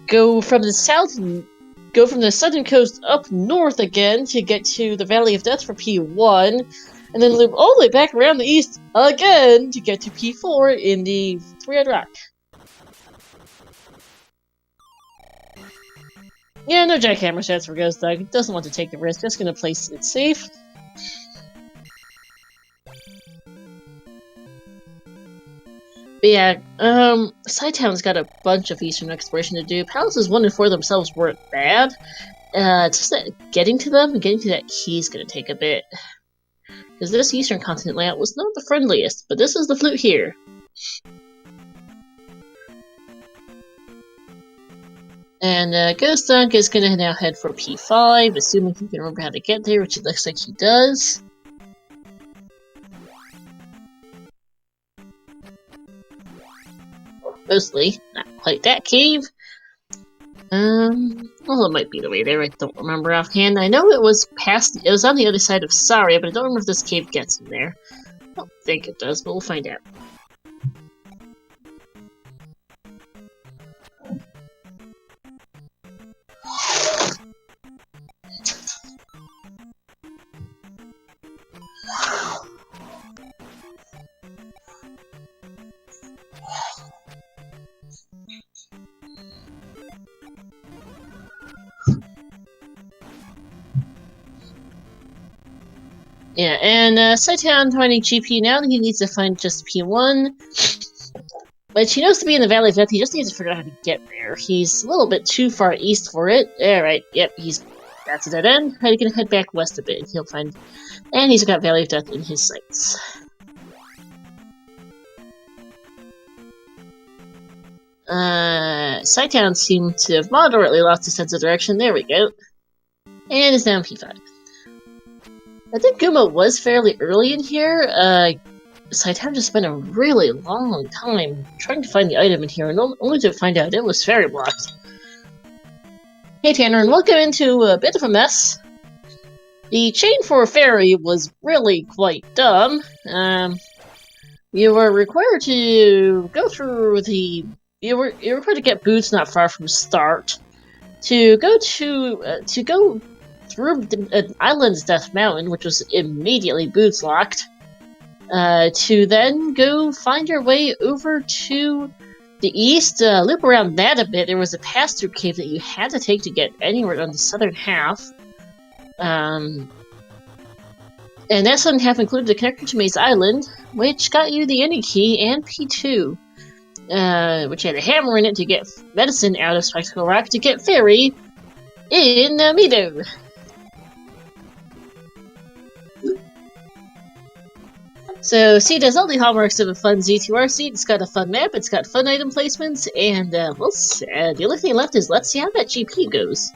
Go from the southern coast up north again to get to the Valley of Death for P1, and then loop all the way back around the east again to get to P4 in the Three-Eyed Rock. Yeah, no jackhammer stats for ghostDunk. Doesn't want to take the risk, just gonna place it safe. But yeah, cytown's got a bunch of Eastern exploration to do. Palaces 1 and 4 themselves weren't bad. It's just that getting to them and getting to that key is gonna take a bit. Because this Eastern continent layout was not the friendliest, but this is the flute here. And ghostDunk is gonna now head for P5, assuming he can remember how to get there, which it looks like he does. Mostly, not quite that cave. Well, it might be the way there, I don't remember offhand. I know it was on the other side of Saria, but I don't remember if this cave gets in there. I don't think it does, but we'll find out. Yeah, and cytown finding GP now, he needs to find just P1. But he knows to be in the Valley of Death, he just needs to figure out how to get there. He's a little bit too far east for it. Alright, yep, that's a dead end. He's gonna head back west a bit, and he'll find... And he's got Valley of Death in his sights. Cytown seemed to have moderately lost his sense of direction. There we go. And is now P5. I think Guma was fairly early in here. Cytown just spent a really long time trying to find the item in here, and only to find out it was fairy blocked. Hey Tanner, and welcome into a bit of a mess. The chain for fairy was really quite dumb. You were required to go through the... You were required to get boots not far from start. To go through an island's Death Mountain, which was immediately boots locked, to then go find your way over to the east, loop around that a bit. There was a pass-through cave that you had to take to get anywhere on the southern half. And that southern half included the connector to Maze Island, which got you the Any Key and P2, which had a hammer in it to get medicine out of Spectacle Rock to get Fairy in Meadow. So, see, there's all the hallmarks of a fun Z2R seat. It's got a fun map, it's got fun item placements, and, the only thing left is let's see how that GP goes.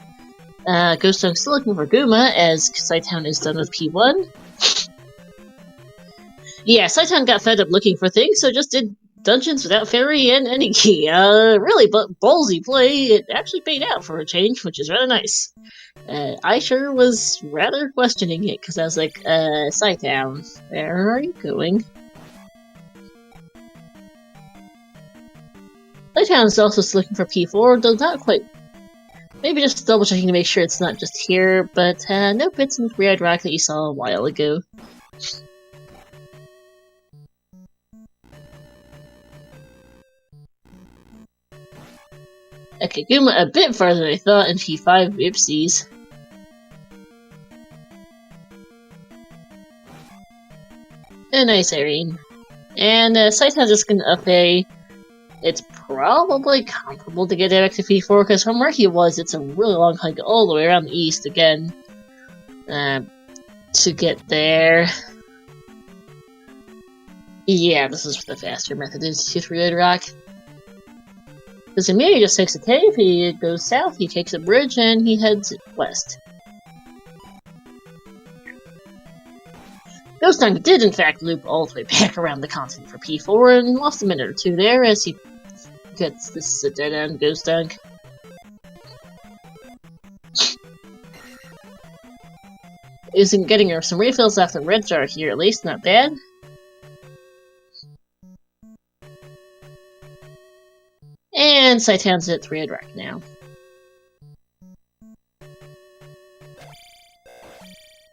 ghostDunk's still looking for Guma, as cytown is done with P1. Yeah, cytown got fed up looking for things, so just did Dungeons Without Fairy and any key. Really ballsy play. It actually paid out for a change, which is rather nice. I sure was rather questioning it, because I was like, cytown, where are you going? Cytown is also still looking for P4, though not quite. Maybe just double checking to make sure it's not just here, but nope, it's in the weird rock that you saw a while ago. Okay, Guma a bit farther than I thought in P5, oopsies. A nice Irene. And Cytown's just gonna up A. It's probably comparable to get back to P4, because from where he was, it's a really long hike all the way around the east again. To get there. Yeah, this is the faster method to 3-Red Rock. Because Amir just takes a cave, he goes south, he takes a bridge, and he heads west. ghostDunk did in fact loop all the way back around the continent for P4 and lost a minute or two there as he gets this dead-end ghostDunk. Isn't getting some refills after red jar here, at least, not bad. And Cytown's at 3-Red Rock now.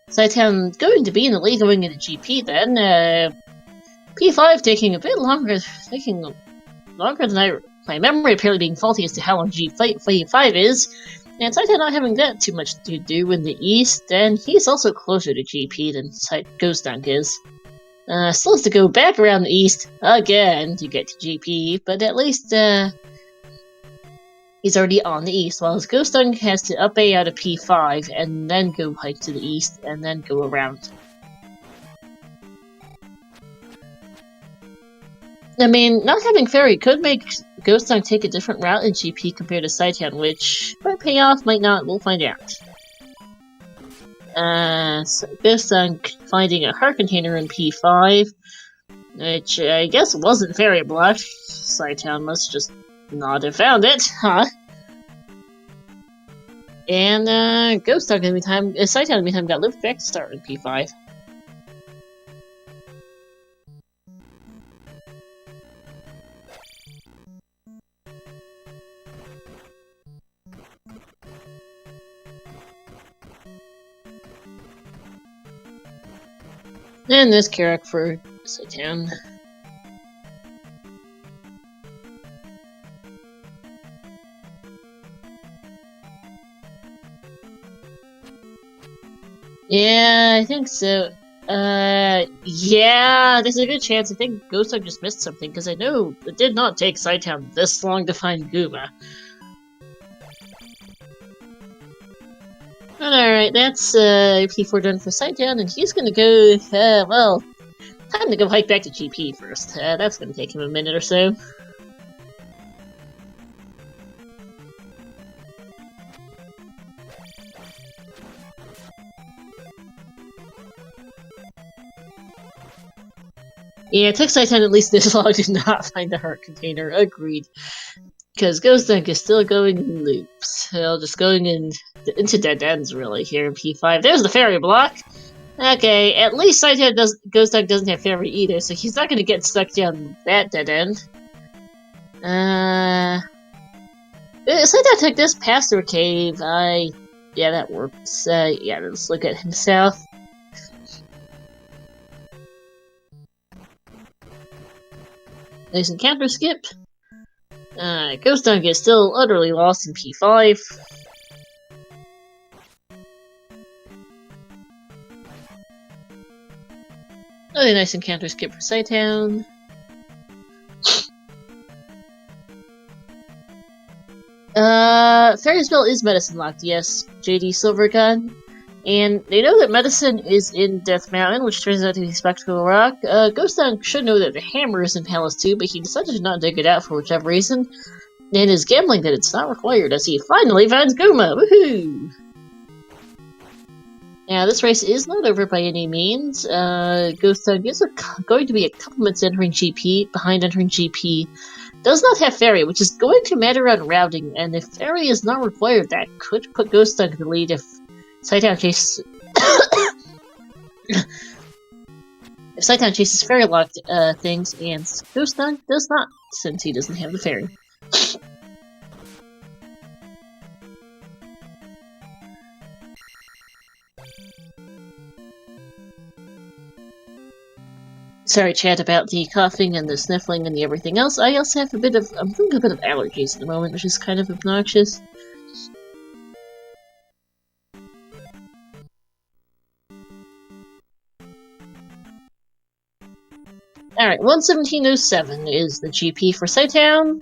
Cytown going to be in the lead going into GP then. P5 taking a bit longer, than my memory apparently being faulty as to how long G5 is. And Cytown not having that too much to do in the east, and he's also closer to GP than ghostDunk is. Still has to go back around the east again to get to GP, but at least he's already on the east, while his ghostDunk has to up A out of P5 and then go hike to the east and then go around. I mean, not having Fairy could make ghostDunk take a different route in GP compared to Cytown, which might pay off, might not, we'll find out. So ghostDunk finding a heart container in P5, which I guess wasn't Fairy blocked. Cytown must just not have found it, huh? And ghostDunk in the meantime, Cytown in the meantime got looped back to start in P5. And this Carrack for Cytown. Yeah, I think so. Yeah, there's a good chance. I think ghostDunk just missed something, because I know it did not take Cytown this long to find Guma. Alright, that's P4 done for Cytown, and he's gonna go, well, time to go hike back to GP first. That's gonna take him a minute or so. Yeah, it took Cytown at least this long to not find the heart container, agreed. Because ghostDunk is still going in loops. Well, just going into dead ends, really, here in P5. There's the Fairy block! Okay, at least ghostDunk doesn't have Fairy either, so he's not gonna get stuck down that dead end. Cytown took this past through a cave. Yeah, that works. Yeah, let's look at him south. Nice encounter skip. ghostDunk is still utterly lost in P5. Really nice encounter skip for Cytown. Fairy Spell is medicine locked, yes, JD Silvergun. And they know that medicine is in Death Mountain, which turns out to be Spectacle Rock. ghostDunk should know that the hammer is in Palace 2, but he decided to not dig it out for whichever reason, and is gambling that it's not required as he finally finds Guma! Woohoo! Now, this race is not over by any means. ghostDunk is going to be a couple minutes behind entering GP. Does not have Fairy, which is going to matter on routing, and if Fairy is not required, that could put ghostDunk in the lead if cytown chases... if cytown chases Fairy-locked things, and ghostDunk does not, since he doesn't have the Fairy. Sorry, chat, about the coughing and the sniffling and the everything else. I also have I'm feeling a bit of allergies at the moment, which is kind of obnoxious. Alright, 11707 is the GP for Cytown.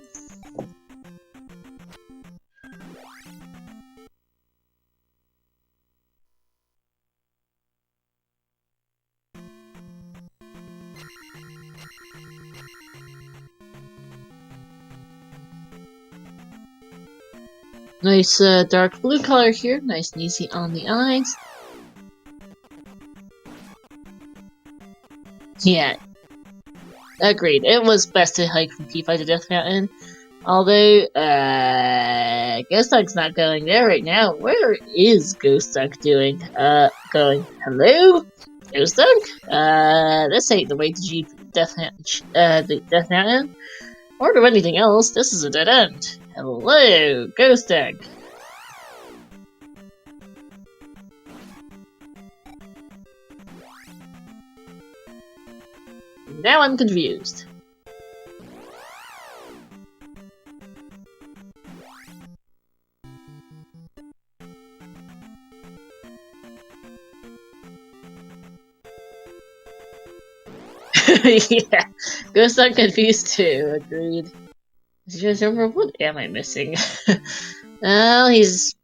Nice dark blue color here, nice and easy on the eyes. Yeah, agreed. It was best to hike from P5 to Death Mountain. Although, ghostDunk's not going there right now. Where is ghostDunk doing? Going, hello? ghostDunk? This ain't the way to Death Mountain. Or to anything else, this is a dead end. Hello, ghostDunk. Now I'm confused. Yeah, ghostDunk confused too, agreed. What am I missing? Well, he's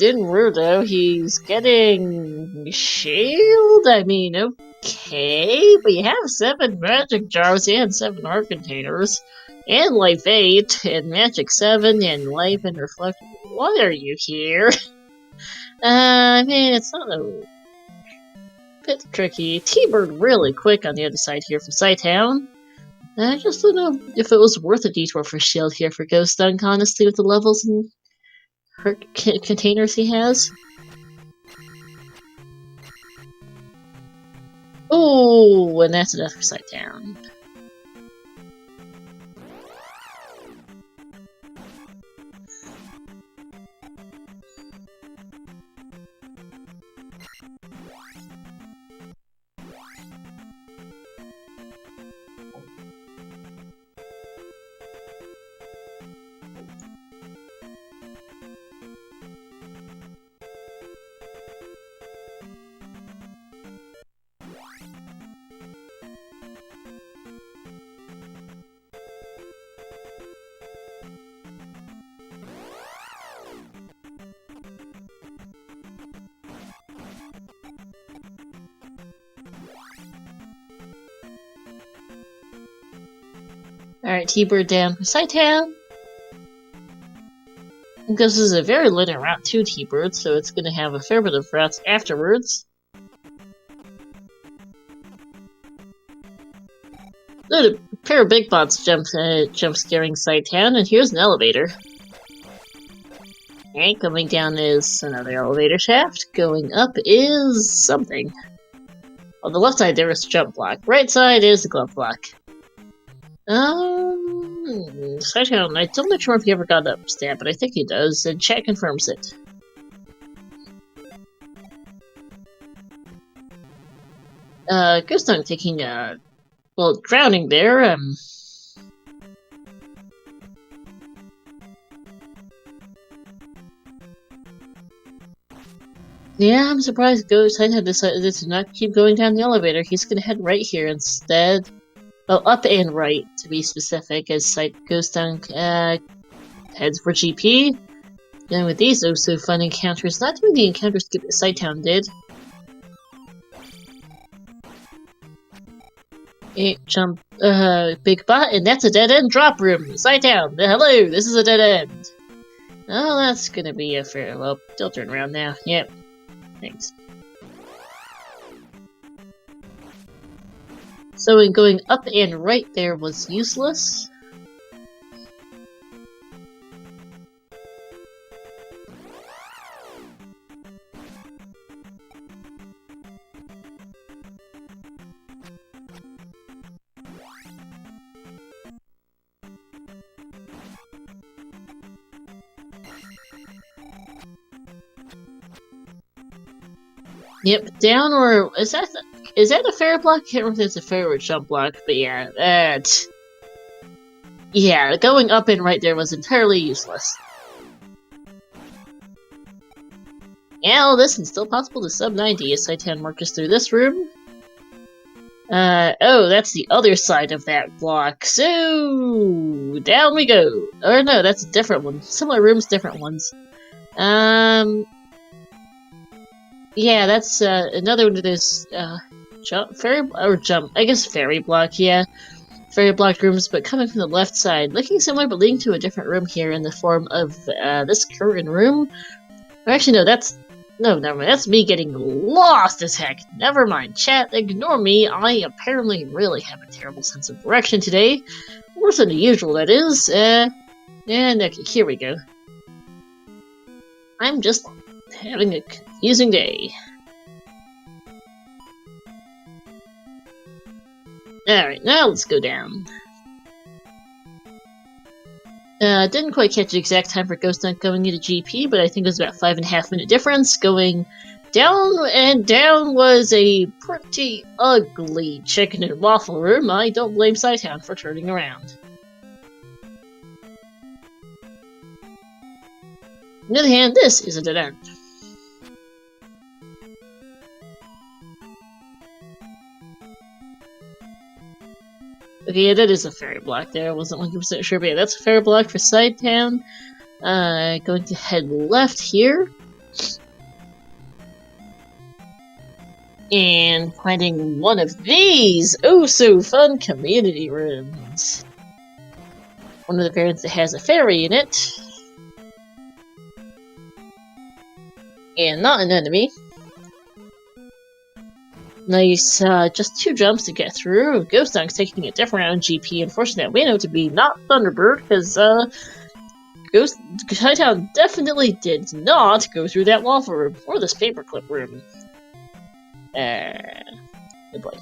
in Rudo. He's getting shield. I mean, okay, but you have 7 magic jars and 7 heart containers, and life 8, and magic 7, and life and reflect. Why are you here? I mean, it's not a bit tricky. T-Bird really quick on the other side here from Cytown. I just don't know if it was worth a detour for shield here for ghostDunk, honestly, with the levels and containers he has. Oh, and that's enough for Cytown. Alright, T-Bird down for Cytown. This is a very linear route to T-Bird, so it's going to have a fair bit of routes afterwards. Look, a pair of big bots jump scaring Cytown, and here's an elevator. And coming down is another elevator shaft. Going up is something. On the left side there is a jump block. Right side is a glove block. Cytown, I don't know sure if he ever got up stat, but I think he does, and chat confirms it. ghostDunk taking well, drowning there, yeah, I'm surprised ghostDunk decided to not keep going down the elevator. He's gonna head right here instead. Well, up and right, to be specific, as ghostDunk heads for GP. And with these so fun encounters, not doing the encounter skip that Cytown did. Jump, big bot, and that's a dead-end drop room! Cytown, hello, this is a dead end! Oh, that's gonna be a fair, well, they'll turn around now, yep. Thanks. So in going up and right there was useless. Yep, down or is that a fair block? I can't remember if it's a fair or jump block, but yeah, going up and right there was entirely useless. Yeah, this is still possible to sub 90 as cytown marches through this room. Oh, that's the other side of that block. So down we go. Or no, that's a different one. Similar rooms, different ones. Yeah, that's another one of those I guess fairy block, yeah. Fairy block rooms, but coming from the left side. Looking similar, but leading to a different room here in the form of this current room. Or actually, no, never mind. That's me getting lost as heck. Never mind. Chat, ignore me. I apparently really have a terrible sense of direction today. Worse than the usual, that is. And okay, here we go. I'm just having a confusing day. Alright, now let's go down. Didn't quite catch the exact time for ghostDunk going into GP, but I think it was about 5.5 minute difference. Going down and down was a pretty ugly chicken and waffle room. I don't blame cytown for turning around. On the other hand, this is a dead end. Okay, yeah, that is a fairy block there. I wasn't 100% sure, but yeah, that's a fairy block for cytown. Going to head left here. And finding one of these oh-so-fun community rooms. One of the variants that has a fairy in it. And not an enemy. Nice, just 2 jumps to get through. ghostDunk's taking a different round GP, unfortunately we know to be not Thunderbird, because, cytown definitely did not go through that waffle room, or this paperclip room. Good boy.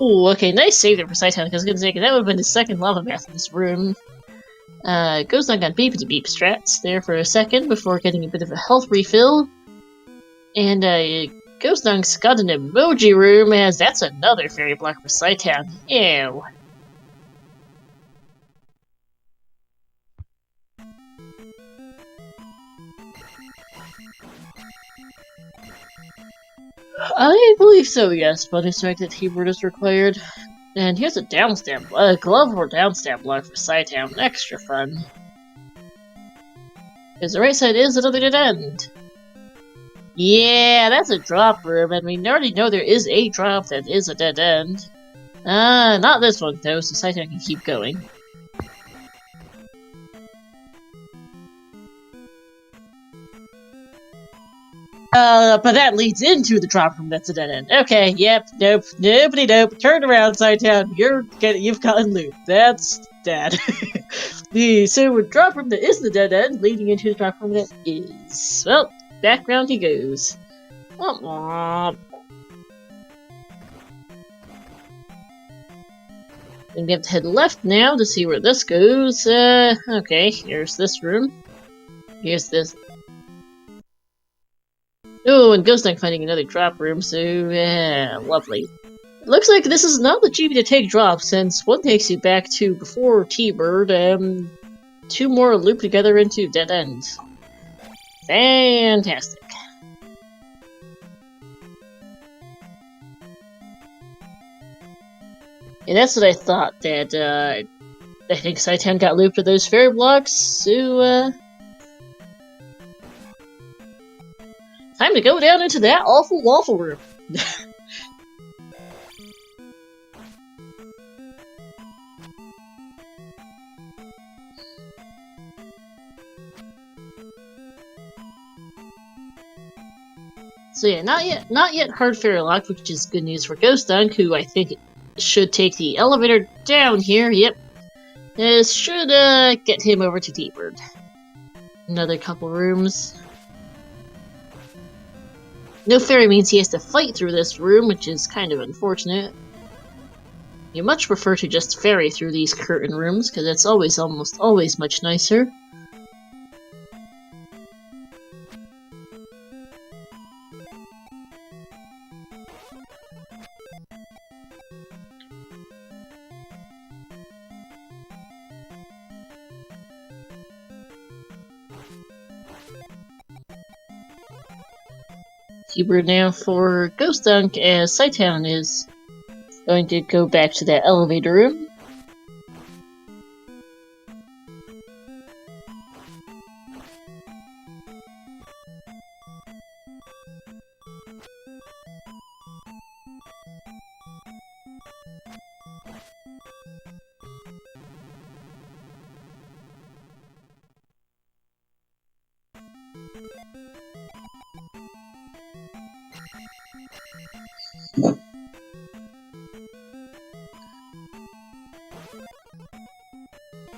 Ooh, okay, nice save there for cytown, because I was gonna say, that would have been his second lava bath in this room. ghostDunk on beep-to-beep strats there for a second before getting a bit of a health refill. And, ghostDunk's got an emoji room, as that's another fairy block for cytown. Ew. I believe so, yes, but it's right that keyboard is required. And here's a glove or downstab block for cytown. Extra fun. Because the right side is another dead end. Yeah, that's a drop room, and we already know there is a drop that is a dead end. Not this one though, so cytown can keep going. But that leads into the drop room that's a dead end. Okay, yep, nope, nope. Turn around, cytown. You've gotten looped. That's dead. So a drop room that isn't a dead end, leading into the drop room that is. Well, background he goes. I'm gonna have to head left now to see where this goes. Okay, here's this room. Here's this. Oh, and ghostDunk finding another drop room, so lovely. It looks like this is not the GP to take drops, since one takes you back to before T-Bird, 2 more loop together into dead ends. Fantastic. And that's what I thought, that, I think cytown got looped with those fairy blocks, so, time to go down into that awful waffle room. So yeah, not yet hard fare locked, which is good news for ghostDunk, who I think should take the elevator down here. Yep, this should get him over to T-Bird. Another couple rooms. No ferry means he has to fight through this room, which is kind of unfortunate. You much prefer to just ferry through these curtain rooms, because it's almost always much nicer. T-Bird now for ghostDunk, as Cytown is going to go back to that elevator room.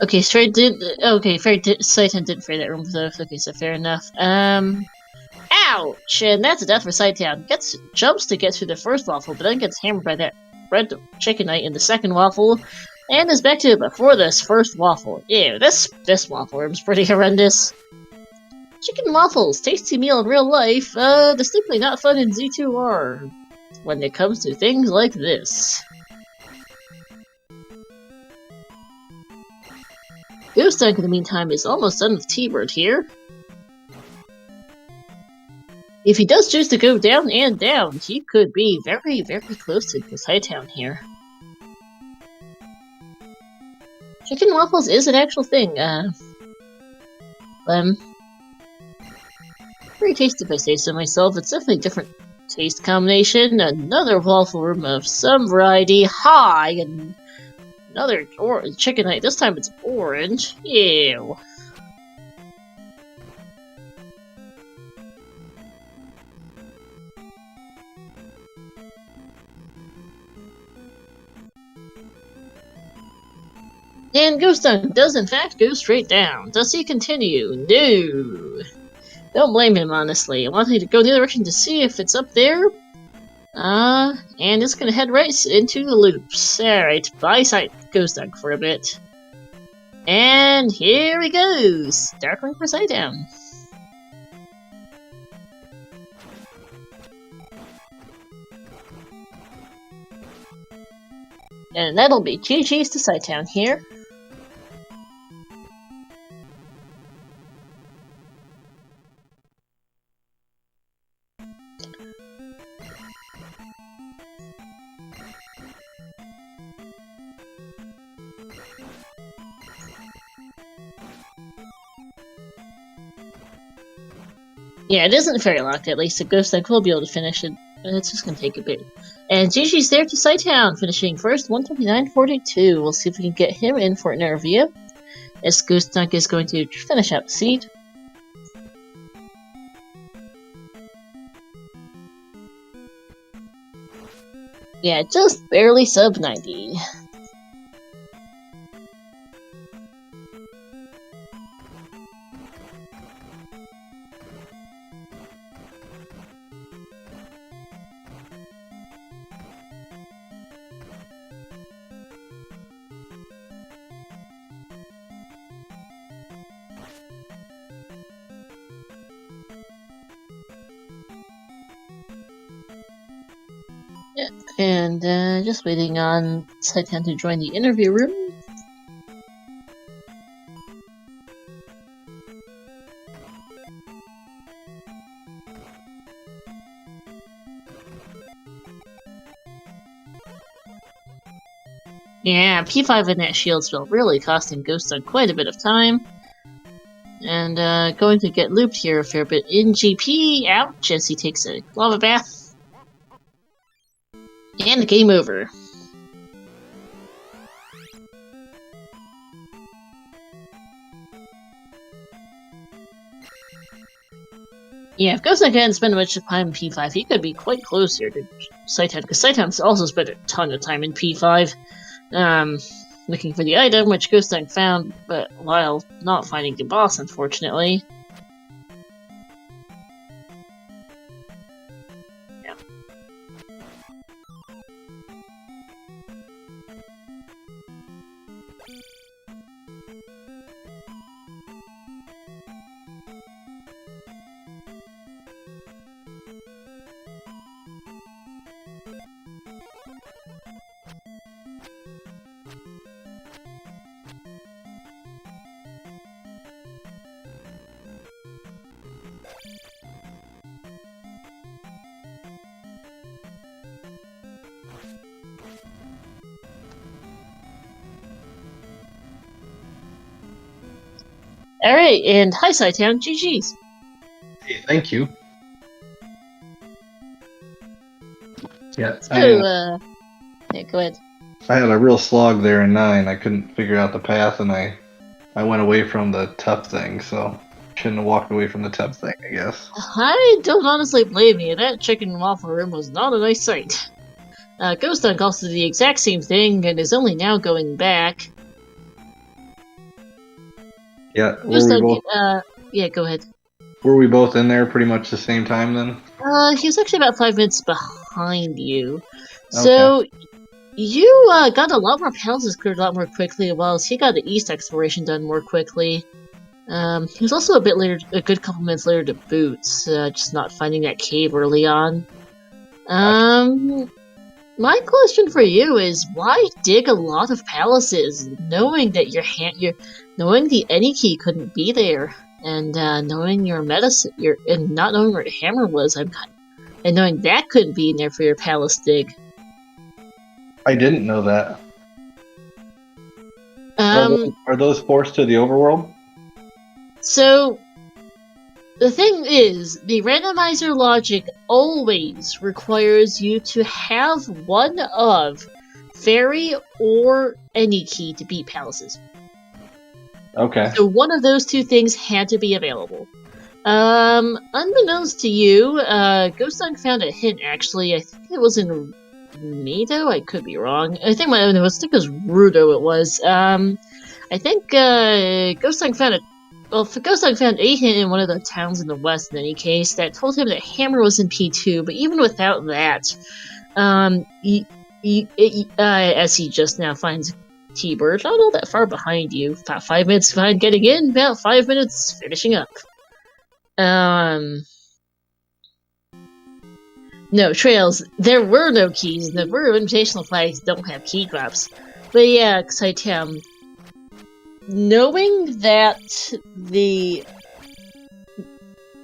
Okay, Cytown didn't fare that room though. Okay, so fair enough. Ouch! And that's a death for Cytown. Jumps to get through the first waffle, but then gets hammered by that red chicken knight in the second waffle, and is back to before this first waffle. Ew, this waffle room's pretty horrendous. Chicken waffles, tasty meal in real life, distinctly not fun in Z2R. When it comes to things like this. ghostDunk, in the meantime, is almost done with T-Bird here. If he does choose to go down and down, he could be very, very close to Cytown here. Chicken waffles is an actual thing. Very tasty if I say so myself. It's definitely a different taste combination. Another waffle room of some variety. Hi! And another chicken knight. This time it's orange. Ew. And ghostDunk does in fact go straight down. Does he continue? No. Don't blame him, honestly. I wanted to go the other direction to see if it's up there. And it's gonna head right into the loops. Alright, bye ghostDunk for a bit. And here he goes! Darkling for Cytown. And that'll be GG's to Cytown here. Yeah, it isn't fairy locked at least, so ghostDunk will be able to finish it, but it's just gonna take a bit. And GG's there to Cytown, finishing first, 129.42. We'll see if we can get him in for an interview, as ghostDunk is going to finish out the seed. Yeah, just barely sub 90. Yeah, and just waiting on Cytown to join the interview room. Yeah, P5 and that shield spell really costing ghostDunk quite a bit of time. And going to get looped here a fair bit in GP. Ouch, as he takes a lava bath. And game over. Yeah, if ghostDunk hadn't spent much time in P5, he could be quite close here to cytown, because cytown's also spent a ton of time in P5. Looking for the item, which ghostDunk found, but while not finding the boss, unfortunately. Yeah. Alright, and hi Cytown, GG's. Hey, thank you. Yeah, So, yeah, go ahead. I had a real slog there in 9. I couldn't figure out the path, and I went away from the tough thing, so shouldn't have walked away from the tough thing, I guess. I don't honestly blame you. That chicken and waffle room was not a nice sight. ghostDunk also did the exact same thing and is only now going back. Yeah, were we both? Yeah, go ahead. Were we both in there pretty much the same time then? He was actually about 5 minutes behind you. So, you got a lot more palaces cleared a lot more quickly, while he got the east exploration done more quickly. He was also a bit later, a good couple minutes later to Boots, just not finding that cave early on. My question for you is, why dig a lot of palaces, knowing that knowing the any key couldn't be there, and knowing your medicine, and not knowing where the hammer was, and knowing that couldn't be in there for your palace dig. I didn't know that. Are those forced to the overworld? So, the thing is, the randomizer logic always requires you to have one of fairy or any key to beat palaces. Okay. So one of those two things had to be available. Unbeknownst to you, ghostDunk found a hint, actually. I think it was in Mido? I could be wrong. I think it was Rudo it was. I think ghostDunk found ghostDunk found a hint in one of the towns in the west, in any case, that told him that Hammer was in P2, but even without that, as he just now finds T-Bird, not all that far behind you. About 5 minutes behind getting in, about 5 minutes finishing up. No, Trails, there were no keys. The Nabooru Invitational flags don't have key drops. But yeah, Cytown, knowing that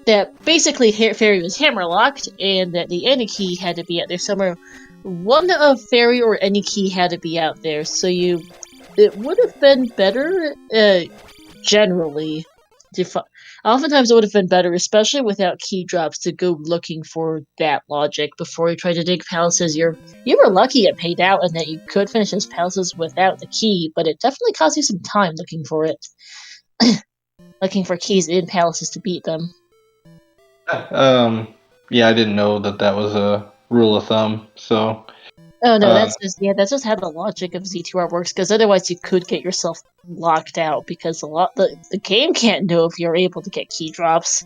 that basically Fairy was hammerlocked, and that the any key had to be out there somewhere, one of Fairy or any key had to be out there, so it would have been better, generally, oftentimes it would have been better, especially without key drops, to go looking for that logic before you try to dig palaces. You were lucky it paid out and that you could finish those palaces without the key, but it definitely cost you some time looking for it. Looking for keys in palaces to beat them. Yeah, I didn't know that was a rule of thumb, so... Oh no, that's just how the logic of Z2R works, because otherwise you could get yourself locked out, because the game can't know if you're able to get key drops,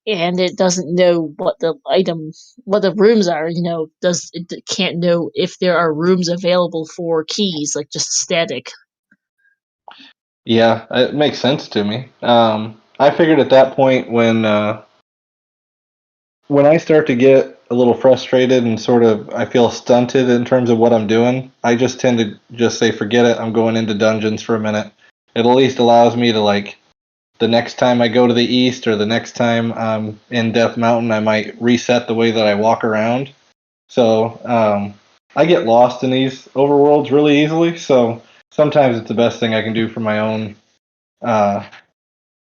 and it doesn't know what the rooms are, it can't know if there are rooms available for keys, like just static. Yeah, it makes sense to me. I figured at that point when I start to get a little frustrated and sort of I feel stunted in terms of what I'm doing, I just tend to just say, forget it, I'm going into dungeons for a minute. It at least allows me to, like, the next time I go to the east or the next time I'm in Death Mountain, I might reset the way that I walk around. So I get lost in these overworlds really easily, so sometimes it's the best thing I can do for my own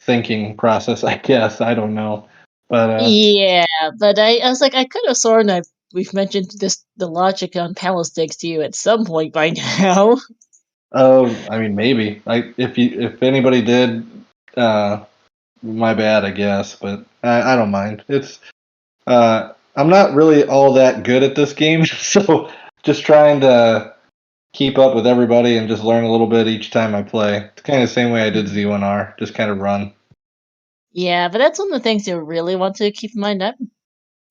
thinking process, I guess. I don't know. But yeah, but I was like, I could have sworn we've mentioned the logic on palace digs to you at some point by now. I mean, maybe. If anybody did my bad, I guess, but I don't mind. It's I'm not really all that good at this game, so just trying to keep up with everybody and just learn a little bit each time I play. It's kind of the same way I did Z1R, just kind of run. Yeah, but that's one of the things you really want to keep in mind. I'm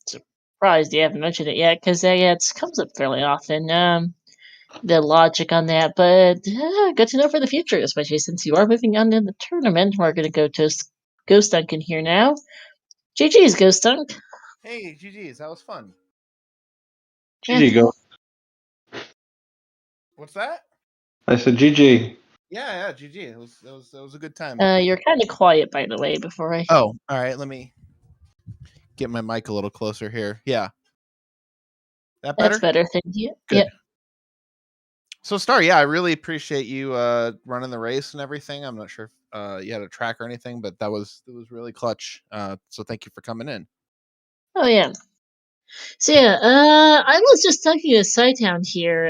surprised you haven't mentioned it yet, because yeah, it comes up fairly often. The logic on that, but good to know for the future, especially since you are moving on in the tournament. We're going to go to ghostDunk in here now. GG's, ghostDunk. Hey, GG's, that was fun. Yeah. GG, go. What's that? I said GG. Yeah, GG. It was a good time. You're kind of quiet, by the way, before I... Oh, all right. Let me get my mic a little closer here. Yeah. That better? That's better, thank you. Good. Yep. So, Star, yeah, I really appreciate you running the race and everything. I'm not sure if you had a track or anything, but it was really clutch. So thank you for coming in. Oh, yeah. So, yeah, I was just talking to cytown here.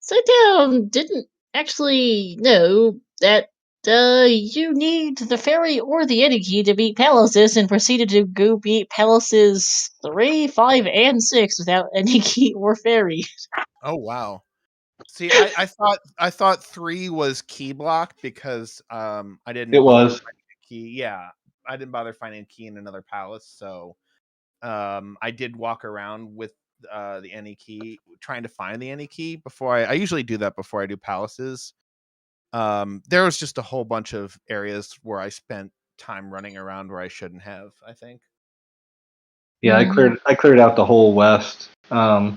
Cytown didn't actually know that you need the fairy or the Yeti key to beat Palaces, and proceeded to go beat Palaces 3, 5, and 6 without any key or fairy. Oh wow. See, I thought 3 was key block because I didn't It bother was. finding a key. Yeah, I didn't bother finding a key in another palace, so I did walk around with the any key, trying to find the any key before I usually do that before I do palaces. There was just a whole bunch of areas where I spent time running around where I shouldn't have, I think. Yeah, I cleared out the whole west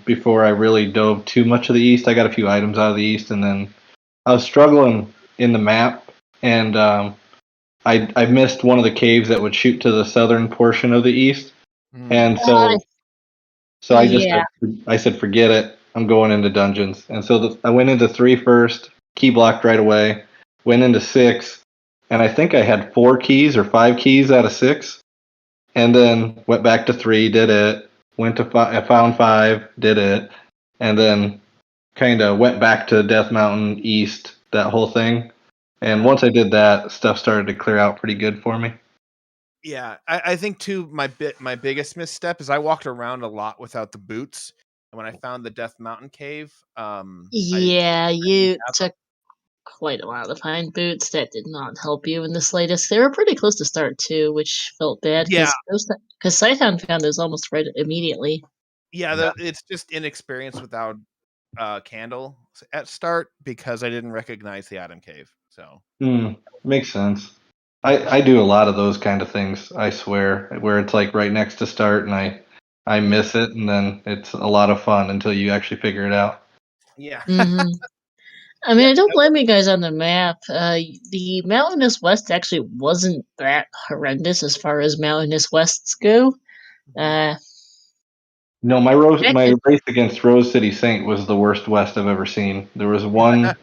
before I really dove too much of the east. I got a few items out of the east, and then I was struggling in the map, and I missed one of the caves that would shoot to the southern portion of the east, and so Yeah. I said forget it. I'm going into dungeons, and so I went into 3 first, key blocked right away. Went into 6, and I think I had 4 keys or 5 keys out of 6, and then went back to 3, did it. Went to I found 5, did it, and then kind of went back to Death Mountain East, that whole thing. And once I did that, stuff started to clear out pretty good for me. Yeah, I think too. My biggest misstep is I walked around a lot without the boots, and when I found the Death Mountain cave, Yeah, I didn't you have them. took quite a while to find boots. That did not help you in the slightest. They were pretty close to start too, which felt bad Yeah, because Cytown found those almost right immediately. yeah. It's just inexperience without candle at start because I didn't recognize the Atom Cave. So Makes sense. I do a lot of those kind of things, I swear, where it's like right next to start and I miss it, and then it's a lot of fun until you actually figure it out. yeah, Hmm. I mean, yeah. I don't blame you guys on the map. The Mountainous West actually wasn't that horrendous as far as Mountainous Wests go. Uh, No, my actually, race against Rose City Saint was the worst west I've ever seen. There was one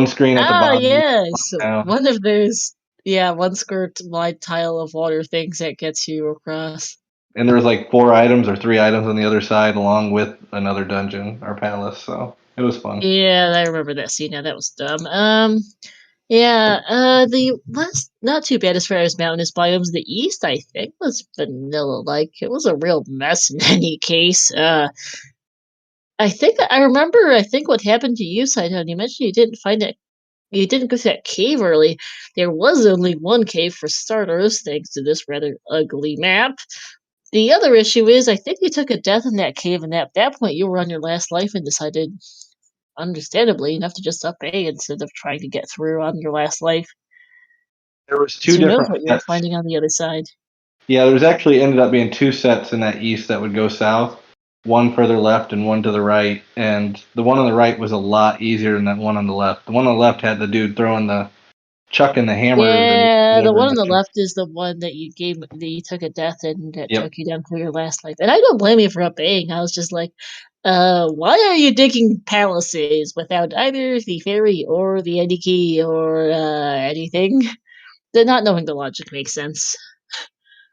screen at the bottom. yes, Now, one of those. Yeah, one skirt wide tile of water things that gets you across. and there was like 4 items or 3 items on the other side, along with another dungeon or palace. So it was fun. Yeah, I remember that scene. Now that was dumb. Yeah, the west not too bad as far as mountainous biomes. The east, I think, was vanilla-like. It was a real mess in any case. I think I remember. I think what happened to you, Saito. You mentioned you didn't find that. You didn't go to that cave early. There was only one cave for starters, thanks to this rather ugly map. The other issue is, I think you took a death in that cave, and at that point, you were on your last life and decided, understandably enough, to just up A instead of trying to get through on your last life. There was 'Cause 2 who knows different what you were sets. finding on the other side. Yeah, there was actually ended up being 2 sets in that east that would go south, one further left and one to the right. And the one on the right was a lot easier than that one on the left. The one on the left had the dude throwing the chucking the hammers and Yeah, the whatever. one on the left is the one that you took a death and that Yep. took you down through your last life. And I don't blame you for up Aing. I was just like, why are you digging palaces without either the fairy or the Eddie key or anything? Not knowing the logic makes sense.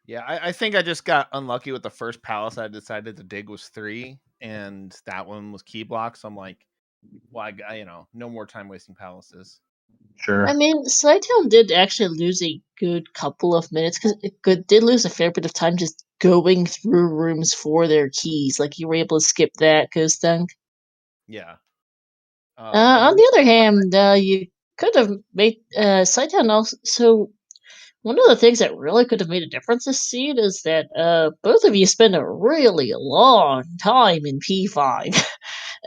Yeah, I think I just got unlucky with the first palace I decided to dig was 3, and that one was key block. So I'm like, well, no more time wasting palaces. Sure. I mean, cytown did actually lose a good couple of minutes because it did lose a fair bit of time just going through rooms for their keys. Like you were able to skip that ghostDunk. Yeah. And On then the other hand, you could have made cytown also. So one of the things that really could have made a difference this seed is that both of you spend a really long time in P5.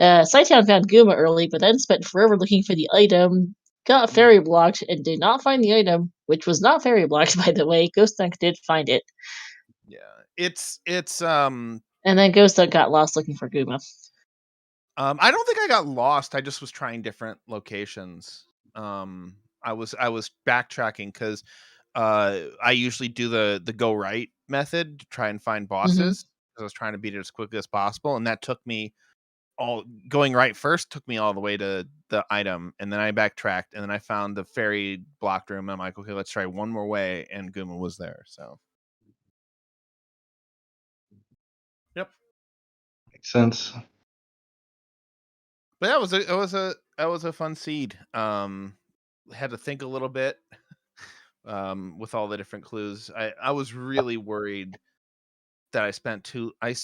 Cytown found Guma early, but then spent forever looking for the item, got fairy blocked, and did not find the item, which was not fairy blocked, by the way. ghostDunk did find it. yeah, it's And then ghostDunk got lost looking for Guma. I don't think I got lost. I just was trying different locations. I was backtracking because I usually do the go right method to try and find bosses. I was trying to beat it as quickly as possible, and that took me going right first took me all the way to the item, and then I backtracked, and then I found the fairy blocked room. And I'm like, okay, let's try one more way, and Guma was there. So, yep. Makes sense. But that was a fun seed. Had to think a little bit with all the different clues. I was really worried that I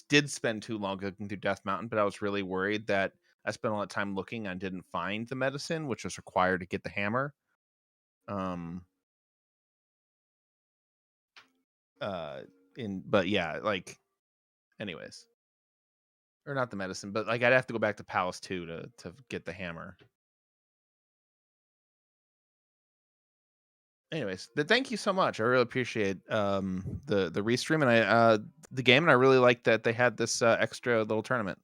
did spend too long looking through Death Mountain, but I was really worried that I spent a lot of time looking and didn't find the medicine, which was required to get the hammer. But yeah, like, anyways, or not the medicine, but like I'd have to go back to Palace 2 to get the hammer. Anyways, but thank you so much. I really appreciate the restream and the game, and I really like that they had this extra little tournament.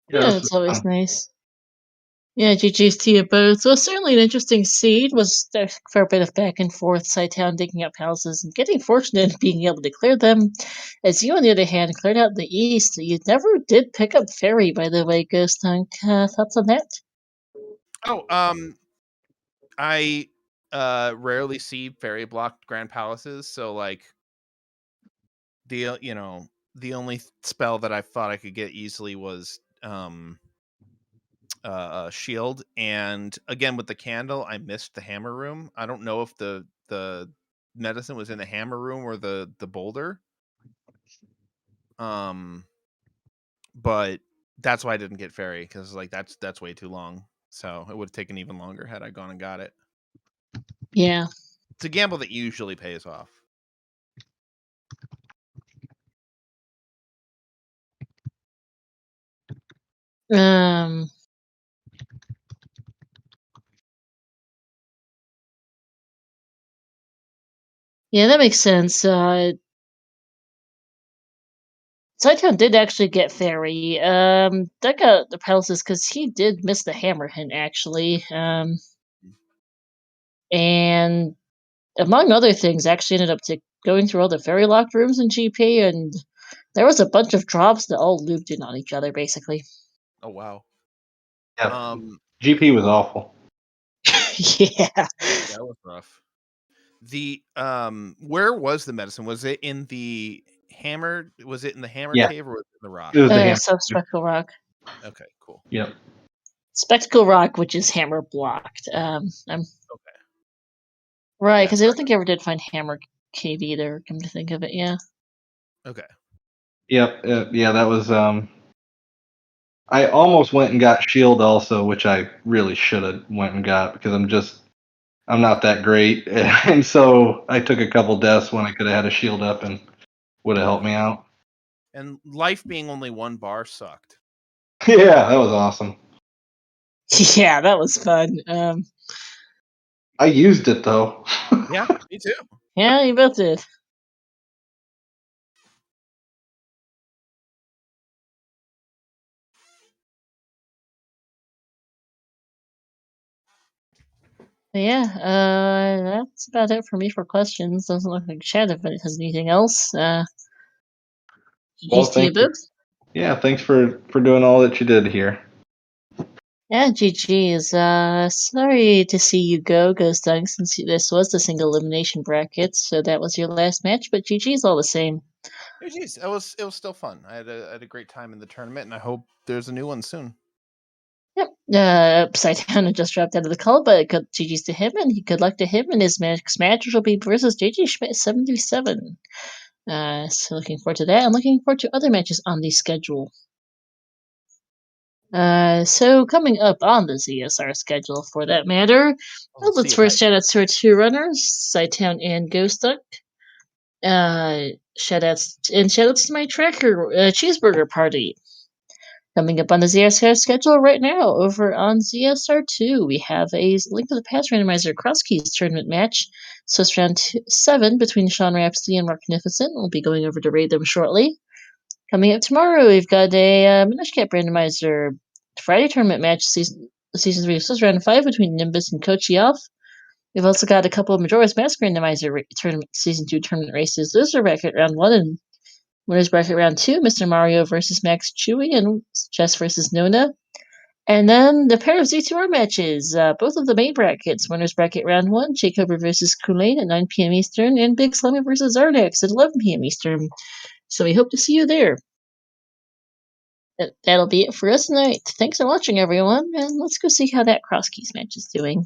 Yeah, Yeah, this it's was always fun. nice. Yeah, GG's to you both. So certainly an interesting seed. Was a fair bit of back and forth, Cytown digging up houses and getting fortunate in being able to clear them. As you, on the other hand, cleared out the east. You never did pick up Fairy, by the way, ghostDunk. Thoughts on that? Oh, I rarely see fairy blocked grand palaces, so like the only spell that I thought I could get easily was shield, and again with the candle I missed the hammer room. I don't know if the medicine was in the hammer room or the boulder, but that's why I didn't get fairy, because like that's way too long, so it would have taken even longer had I gone and got it. Yeah. It's a gamble that usually pays off. Um. Yeah, that makes sense. Cytown did actually get Fairy. That got the palaces because he did miss the hammer hint actually. And among other things, actually ended up going through all the fairy locked rooms in GP, and there was a bunch of drops that all looped in on each other, basically. Oh wow. Yeah. GP was awful. Yeah. That was rough. The where was the medicine? Was it in the hammer? Was it in the hammer Yeah. cave or was it in the rock? It was the hammer. Spectacle Rock. Okay, cool. Yep. Spectacle Rock, which is hammer blocked. I'm Okay. right Yeah, because I don't think I ever did find hammer cave either. Come to think of it, yeah. okay. Yep. Yeah, that was. I almost went and got shield also, which I really should have went and got because I'm not that great, and so I took a couple deaths when I could have had a shield up and would have helped me out. And life being only one bar sucked. Yeah, that was awesome. Yeah, that was fun. I used it though. Yeah, me too. Yeah, you both did. But yeah, that's about it for me for questions. Doesn't look like chat if it has anything else. Well, GG's to you thank you. both. Yeah, thanks for doing all that you did here. Yeah, GG's. Sorry to see you go, ghostDunk, since this was the single elimination bracket, so that was your last match, but GG's all the same. Oh, geez, it was still fun. I had a great time in the tournament, and I hope there's a new one soon. Yep, Cytown had just dropped out of the call, but GG's to him, and good luck to him, and his next match will be versus JJ Schmidt 77. So looking forward to that. I'm looking forward to other matches on the schedule. So coming up on the ZSR schedule, for that matter, let's first shout out to our two runners, cytown and ghostDunk. Shoutouts to my tracker, Cheeseburger Party. Coming up on the ZSR schedule right now, over on ZSR2, we have a Link to the Past Randomizer Cross Keys tournament match. So it's round 7 between Sean Rhapsody and Marknificent. We'll be going over to raid them shortly. Coming up tomorrow, we've got a Minish Cap Randomizer Friday tournament match, season 3, so it's round 5 between Nimbus and Kochioff. We've also got a couple of Majora's Mask Randomizer tournament, season 2 tournament races. Those are back at round 1 and winners bracket round 2, Mr. Mario versus Max Chewy and Jess versus Nona. And then the pair of Z2R matches, both of the main brackets. Winners bracket round 1, Jacob versus Kulain at 9 p.m. Eastern, and Big Slimmy versus Zardex at 11 p.m. Eastern. So we hope to see you there. That'll be it for us tonight. Thanks for watching, everyone, and let's go see how that Cross Keys match is doing.